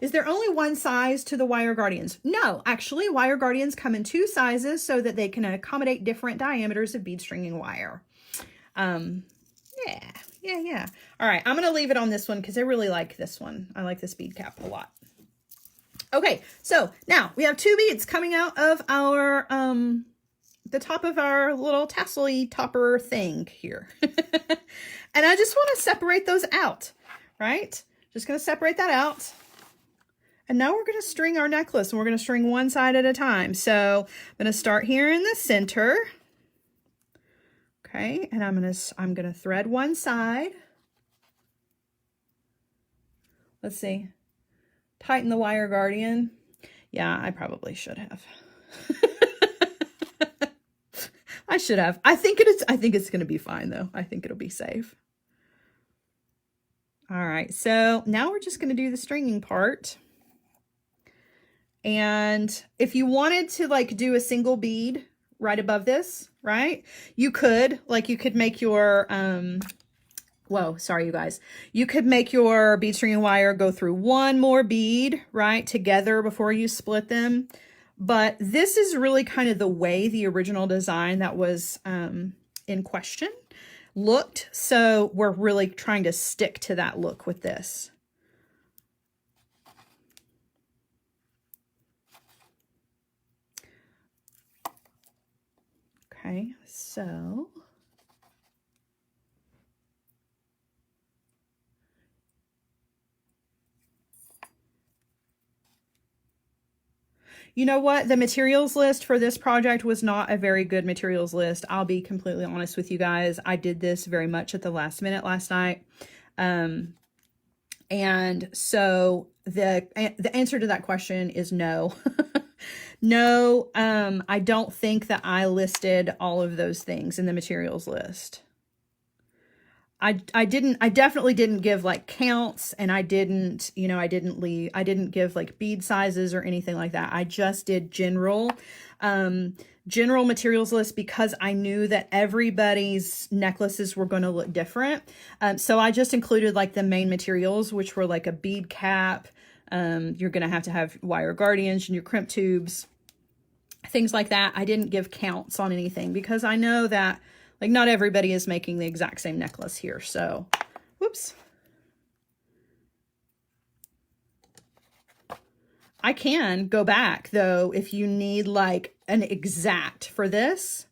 Is there only one size to the wire guardians? No, actually, wire guardians come in two sizes so that they can accommodate different diameters of bead stringing wire. Yeah. All right, I'm going to leave it on this one because I really like this one. I like this bead cap a lot. Okay, so now we have two beads coming out of our, the top of our little tassel-y topper thing here. And I just want to separate those out, right? Just going to separate that out. And now we're going to string our necklace, and we're going to string one side at a time. So I'm going to start here in the center. Okay, and I'm gonna thread one side. Let's see. Tighten the wire guardian. Yeah, I probably should have. I should have. I think it's going to be fine though. I think it'll be safe. All right. So now we're just going to do the stringing part. And if you wanted to like do a single bead right above this, right? You could make your, whoa, sorry, you guys. You could make your bead stringing wire go through one more bead, right, together before you split them. But this is really kind of the way the original design that was in question looked. So we're really trying to stick to that look with this. Okay, so you know what? The materials list for this project was not a very good materials list. I'll be completely honest with you guys. I did this very much at the last minute last night. And so the answer to that question is no. No, I don't think that I listed all of those things in the materials list. I definitely didn't give like counts, and I didn't give like bead sizes or anything like that. I just did general materials list because I knew that everybody's necklaces were going to look different. So I just included like the main materials, which were like a bead cap. You're going to have wire guardians and your crimp tubes, things like that. I didn't give counts on anything because I know that like not everybody is making the exact same necklace here. So, whoops. I can go back though if you need like an exact for this.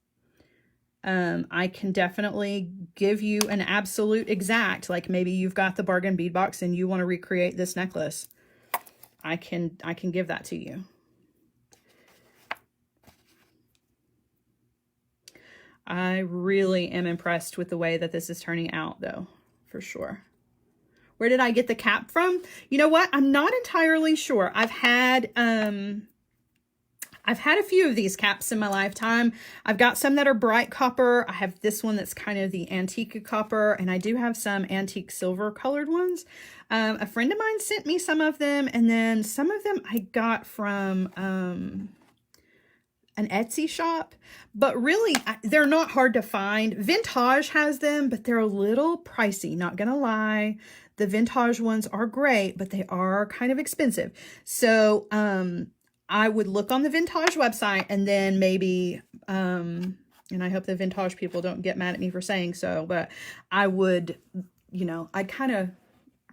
I can definitely give you an absolute exact, like maybe you've got the bargain bead box and you want to recreate this necklace. I can give that to you. I really am impressed with the way that this is turning out though, for sure. Where did I get the cap from? You know what? I'm not entirely sure. I've had a few of these caps in my lifetime. I've got some that are bright copper. I have this one that's kind of the antique copper, and I do have some antique silver colored ones. A friend of mine sent me some of them, and then some of them I got from an Etsy shop, but really they're not hard to find. Vintage has them, but they're a little pricey, not gonna lie. The vintage ones are great, but they are kind of expensive. So I would look on the vintage website and then maybe, and I hope the vintage people don't get mad at me for saying so, but I would, I'd kind of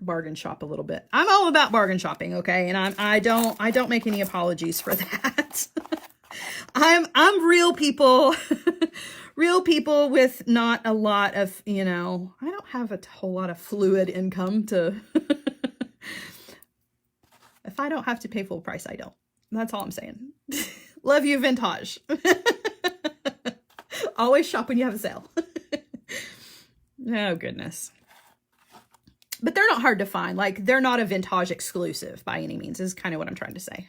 bargain shop a little bit. I'm all about bargain shopping, okay? And I don't make any apologies for that. I'm real people, real people with not a lot of, I don't have a whole lot of fluid income to, if I don't have to pay full price, I don't. That's all I'm saying. Love you, vintage. Always shop when you have a sale. Oh, goodness. But they're not hard to find. Like, they're not a vintage exclusive by any means, is kind of what I'm trying to say.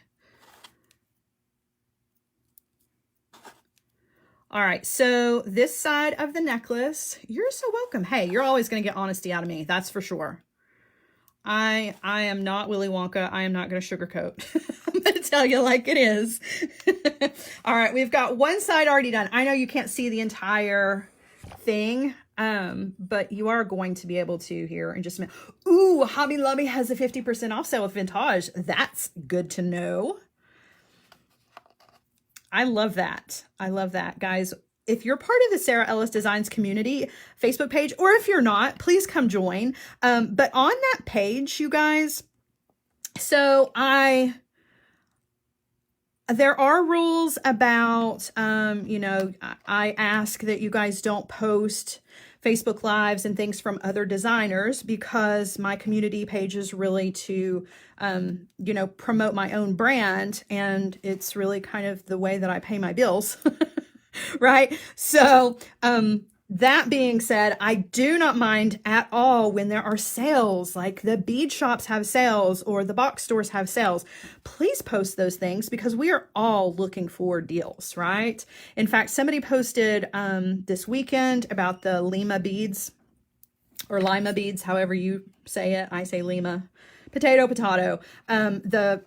All right, so this side of the necklace, you're so welcome. Hey, you're always going to get honesty out of me. That's for sure. I am not Willy Wonka. I am not going to sugarcoat. I'm going to tell you like it is. All right, we've got one side already done. I know you can't see the entire thing, but you are going to be able to here in just a minute. Ooh, Hobby Lobby has a 50% off sale with Vintage. That's good to know. I love that. I love that, guys. If you're part of the Sara Ellis Designs community Facebook page, or if you're not, please come join. But on that page, you guys, so there are rules about, I ask that you guys don't post Facebook Lives and things from other designers because my community page is really to, promote my own brand. And it's really kind of the way that I pay my bills. Right. So, That being said, I do not mind at all when there are sales, like the bead shops have sales or the box stores have sales. Please post those things because we are all looking for deals, right? In fact, somebody posted this weekend about the Lima beads or Lima beads, however you say it. I say Lima. Potato, potato. The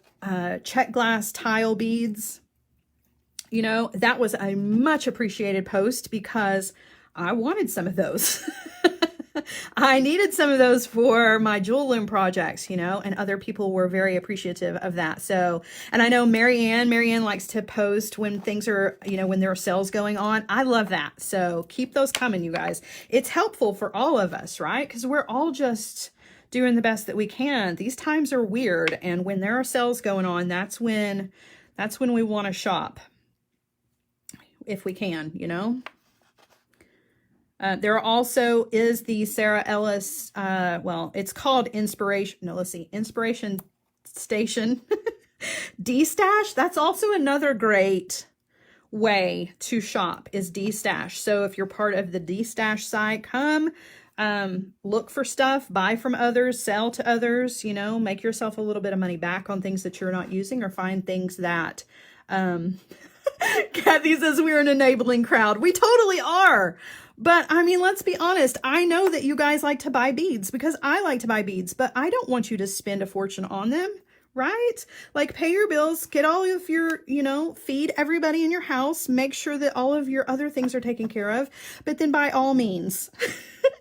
check glass tile beads. You know, that was a much appreciated post because I wanted some of those. I needed some of those for my jewel loom projects, you know, and other people were very appreciative of that. So, and I know Marianne likes to post when things are, you know, when there are sales going on. I love that. So keep those coming, you guys. It's helpful for all of us, right? Because we're all just doing the best that we can. These times are weird. And when there are sales going on, that's when we want to shop. If we can, you know. There also is the Sara Ellis, well, it's called Inspiration. No, let's see, Inspiration Station D-Stash. That's also another great way to shop is D-Stash. So if you're part of the D-Stash site, come look for stuff, buy from others, sell to others, you know, make yourself a little bit of money back on things that you're not using or find things that, Kathy says we're an enabling crowd. We totally are. But I mean, let's be honest. I know that you guys like to buy beads because I like to buy beads, but I don't want you to spend a fortune on them, right? Like pay your bills, get all of your, you know, feed everybody in your house, make sure that all of your other things are taken care of. But then by all means,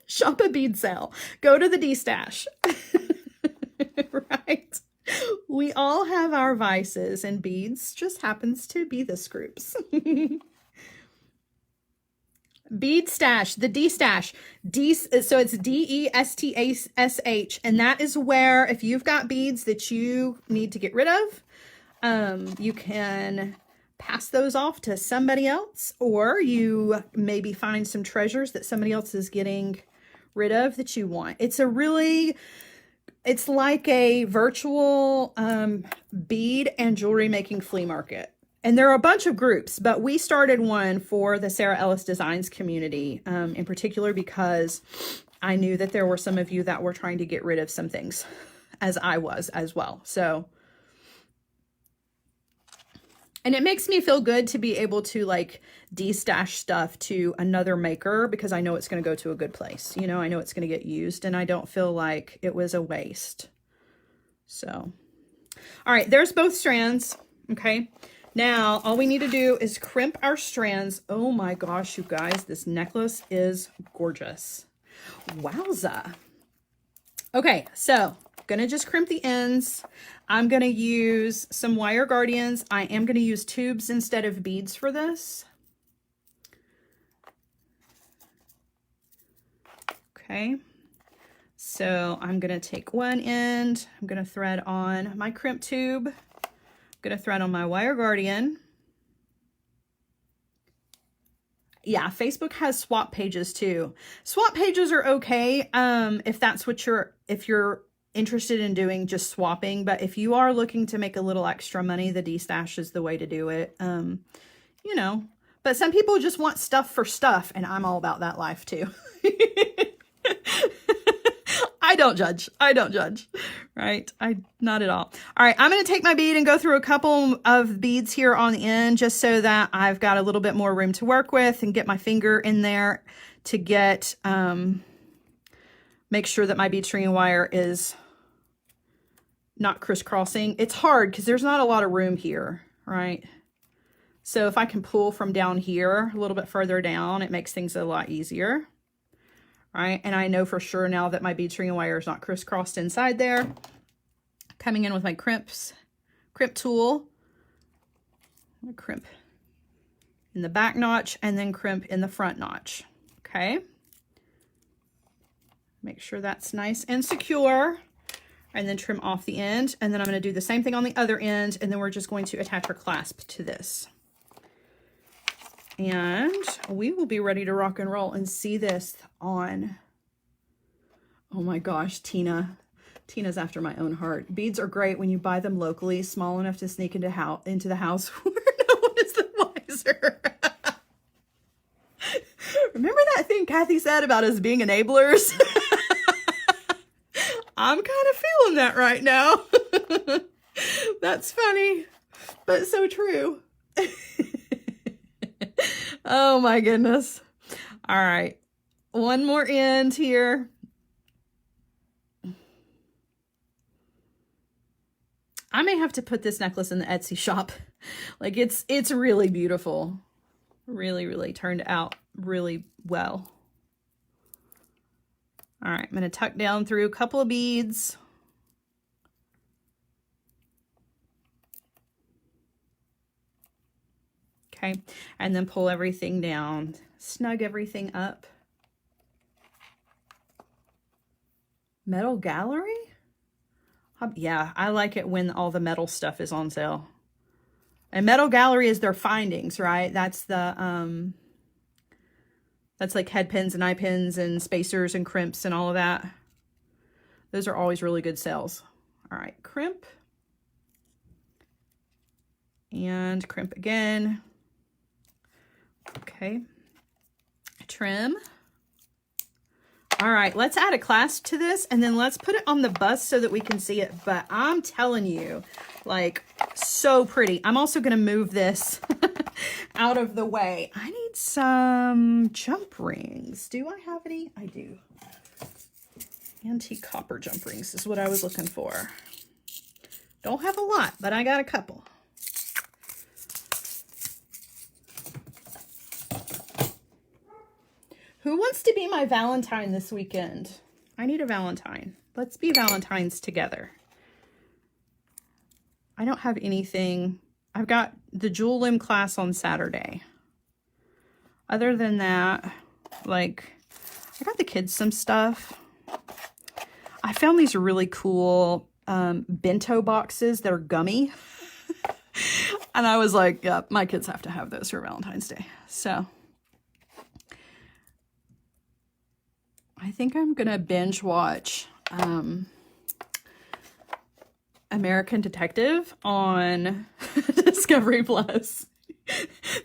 shop a bead sale. Go to the D-Stash, right? We all have our vices and beads just happens to be this group's. Bead stash, the D-Stash, so it's D-E-S-T-A-S-H, and that is where if you've got beads that you need to get rid of, you can pass those off to somebody else, or you maybe find some treasures that somebody else is getting rid of that you want. It's like a virtual bead and jewelry making flea market. And there are a bunch of groups, but we started one for the Sara Ellis Designs community in particular because I knew that there were some of you that were trying to get rid of some things, as I was as well. So, and it makes me feel good to be able to like de-stash stuff to another maker because I know it's going to go to a good place. You know, I know it's going to get used and I don't feel like it was a waste. So, all right, there's both strands. Okay. Now, all we need to do is crimp our strands. Oh my gosh, you guys, this necklace is gorgeous. Wowza. Okay, so I'm gonna just crimp the ends. I'm gonna use some wire guardians. I am gonna use tubes instead of beads for this. Okay, so I'm gonna take one end. I'm gonna thread on my crimp tube. Gonna thread on my wire guardian. Yeah, Facebook has swap pages too. Swap pages are okay if that's what if you're interested in doing, just swapping. But if you are looking to make a little extra money, the D-Stash is the way to do it. You know, but some people just want stuff for stuff, and I'm all about that life too. I don't judge. I don't judge, right? Not at all. All right, I'm going to take my bead and go through a couple of beads here on the end just so that I've got a little bit more room to work with and get my finger in there to get, make sure that my bead string and wire is not crisscrossing. It's hard because there's not a lot of room here, right? So if I can pull from down here a little bit further down, it makes things a lot easier. All right, and I know for sure now that my bead string and wire is not crisscrossed inside there. Coming in with my crimp tool. I'm gonna crimp in the back notch and then crimp in the front notch. Okay. Make sure that's nice and secure. And then trim off the end. And then I'm going to do the same thing on the other end. And then we're just going to attach our clasp to this. And we will be ready to rock and roll and see this on. Oh my gosh, Tina. Tina's after my own heart. Beads are great when you buy them locally, small enough to sneak into the house where no one is the wiser. Remember that thing Kathy said about us being enablers? I'm kind of feeling that right now. That's funny, but so true. Oh my goodness. All right. One more end here. I may have to put this necklace in the Etsy shop. Like it's really beautiful. Really, really turned out really well. All right, I'm going to tuck down through a couple of beads. Okay, and then pull everything down. Snug everything up. Metal Gallery? Yeah, I like it when all the metal stuff is on sale. And Metal Gallery is their findings, right? That's the, that's like head pins and eye pins and spacers and crimps and all of that. Those are always really good sales. All right, crimp. And crimp again. Okay. Trim. All right, let's add a clasp to this and then let's put it on the bust so that we can see it. But I'm telling you, like, so pretty. I'm also going to move this out of the way. I need some jump rings. Do I have any? I do. Antique copper jump rings is what I was looking for. Don't have a lot, but I got a couple. Who wants to be my Valentine this weekend? I need a Valentine. Let's be Valentines together. I don't have anything. I've got the jewel limb class on Saturday. Other than that, like, I got the kids some stuff. I found these really cool bento boxes that are gummy. And I was like, yeah, my kids have to have those for Valentine's Day. So I think I'm going to binge watch American Detective on Discovery Plus.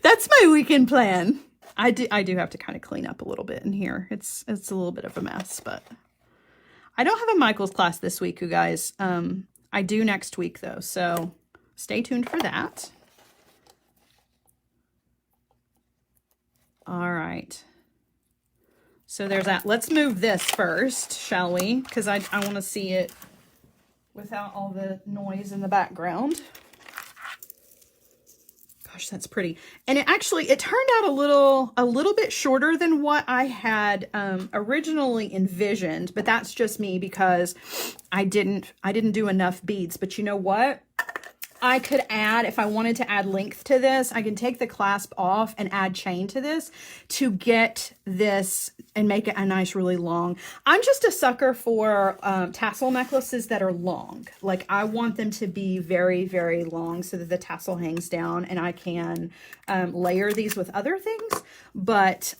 That's my weekend plan. I do have to kind of clean up a little bit in here. It's a little bit of a mess, but I don't have a Michael's class this week, you guys. I do next week though, so stay tuned for that. All right. So there's that. Let's move this first, shall we? Because I want to see it without all the noise in the background. Gosh, that's pretty. And it turned out a little bit shorter than what I had originally envisioned, but that's just me because I didn't do enough beads. But you know what? I could add, if I wanted to add length to this, I can take the clasp off and add chain to this to get this and make it a nice, really long. I'm just a sucker for tassel necklaces that are long. Like, I want them to be very, very long so that the tassel hangs down and I can layer these with other things. But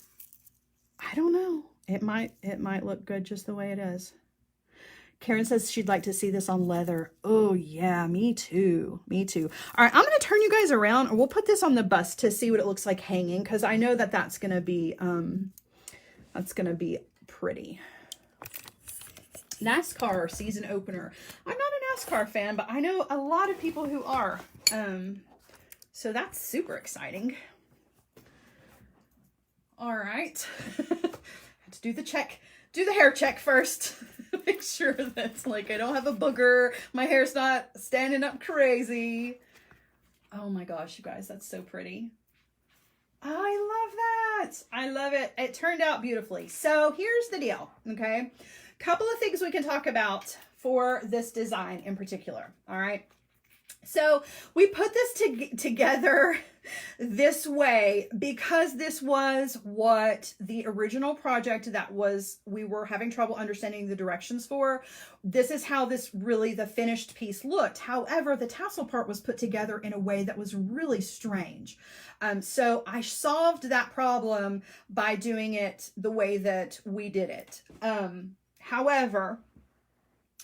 I don't know. It might look good just the way it is. Karen says she'd like to see this on leather. Oh yeah, me too. Me too. All right, I'm going to turn you guys around, or we'll put this on the bust to see what it looks like hanging, because I know that that's going to be pretty. NASCAR season opener. I'm not a NASCAR fan, but I know a lot of people who are. So that's super exciting. All right. Had to do the check. Do the hair check first. Make sure that, like, I don't have a booger. My hair's not standing up crazy. Oh my gosh, you guys, that's so pretty. I love that. I love it. It turned out beautifully. So here's the deal, okay? Couple of things we can talk about for this design in particular, all right? So we put this together this way because this was what the original project that we were having trouble understanding the directions for. This is how the finished piece looked. However, the tassel part was put together in a way that was really strange. So I solved that problem by doing it the way that we did it. However,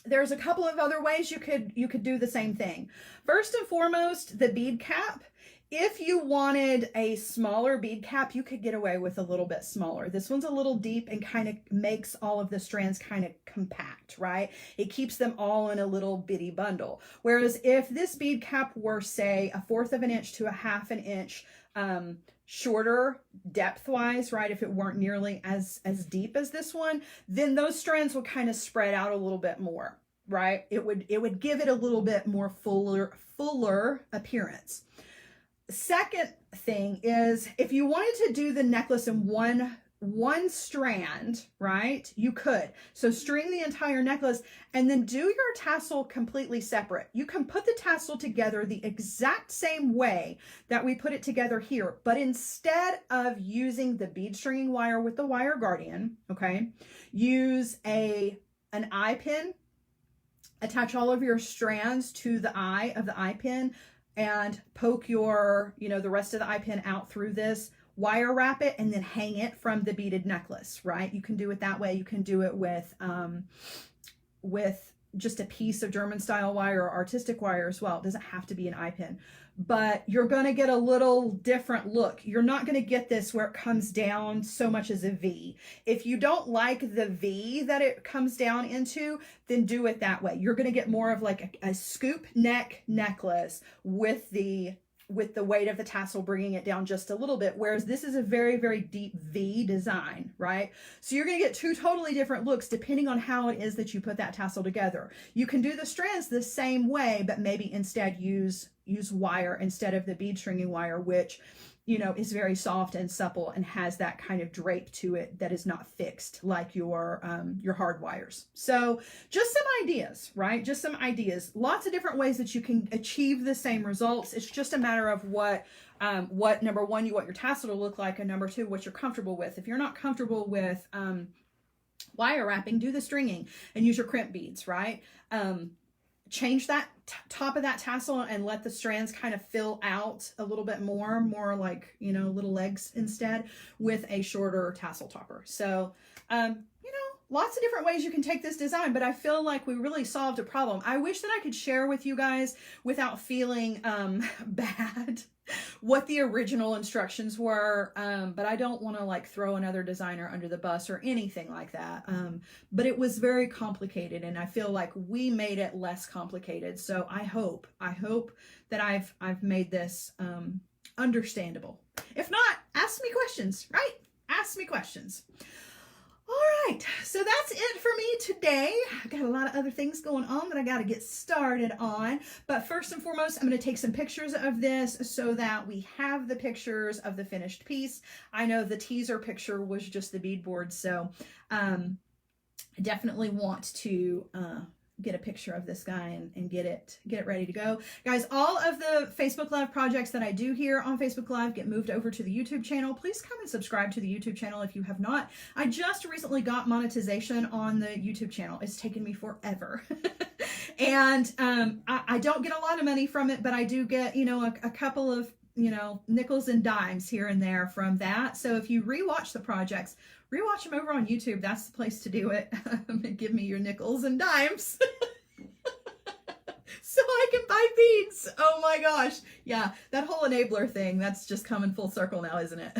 there's a couple of other ways you could do the same thing. First and foremost, the bead cap If you wanted a smaller bead cap, you could get away with a little bit smaller. This one's a little deep and kind of makes all of the strands kind of compact, right? It keeps them all in a little bitty bundle. Whereas if this bead cap were, say, 1/4 of an inch to 1/2 an inch shorter depth-wise, right? If it weren't nearly as deep as this one, then those strands would kind of spread out a little bit more, right? It would give it a little bit more fuller appearance. Second thing is, if you wanted to do the necklace in one strand, right, you could. So string the entire necklace and then do your tassel completely separate. You can put the tassel together the exact same way that we put it together here, but instead of using the bead stringing wire with the wire guardian, okay, use an eye pin, attach all of your strands to the eye of the eye pin, and poke your, the rest of the eye pin out through this, wire wrap it, and then hang it from the beaded necklace, right? You can do it that way. You can do it with just a piece of German style wire or artistic wire as well. It doesn't have to be an eye pin, but you're going to get a little different look. You're not going to get this where it comes down so much as a V. If you don't like the V that it comes down into, then do it that way. You're going to get more of like a scoop neck necklace with the weight of the tassel bringing it down just a little bit, whereas this is a very, very deep V design, right? So you're going to get two totally different looks depending on how it is that you put that tassel together. You can do the strands the same way, but maybe instead use wire instead of the bead stringing wire, which is very soft and supple and has that kind of drape to it that is not fixed like your hard wires. So just some ideas, right? Just some ideas. Lots of different ways that you can achieve the same results. It's just a matter of what number one, you want your tassel to look like, and number two, what you're comfortable with. If you're not comfortable with wire wrapping, do the stringing and use your crimp beads, right? Change that top of that tassel and let the strands kind of fill out a little bit more like, little legs instead, with a shorter tassel topper. So, lots of different ways you can take this design, but I feel like we really solved a problem. I wish that I could share with you guys without feeling bad what the original instructions were, but I don't want to like throw another designer under the bus or anything like that. But it was very complicated, and I feel like we made it less complicated. So I hope that I've made this understandable. If not, ask me questions, right? Ask me questions. All right, so that's it for me today. I've got a lot of other things going on that I got to get started on. But first and foremost, I'm going to take some pictures of this so that we have the pictures of the finished piece. I know the teaser picture was just the beadboard, so I definitely want to get a picture of this guy and get it ready to go. Guys, all of the Facebook Live projects that I do here on Facebook Live get moved over to the YouTube channel. Please come and subscribe to the YouTube channel if you have not. I just recently got monetization on the YouTube channel. It's taken me forever. And I don't get a lot of money from it, but I do get, a couple of, nickels and dimes here and there from that. So if you rewatch the projects, rewatch them over on YouTube. That's the place to do it. Give me your nickels and dimes so I can buy beads. Oh my gosh. Yeah, that whole enabler thing, that's just coming full circle now, isn't it?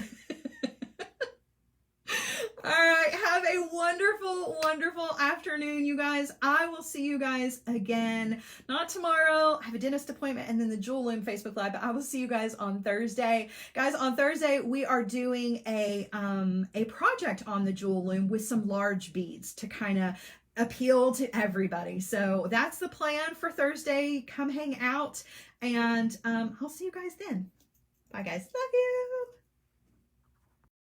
All right, have a wonderful, wonderful afternoon, you guys. I will see you guys again, not tomorrow. I have a dentist appointment and then the Jewel Loom Facebook Live, but I will see you guys on Thursday. Guys, on Thursday, we are doing a project on the Jewel Loom with some large beads to kind of appeal to everybody. So that's the plan for Thursday. Come hang out, and I'll see you guys then. Bye, guys. Love you.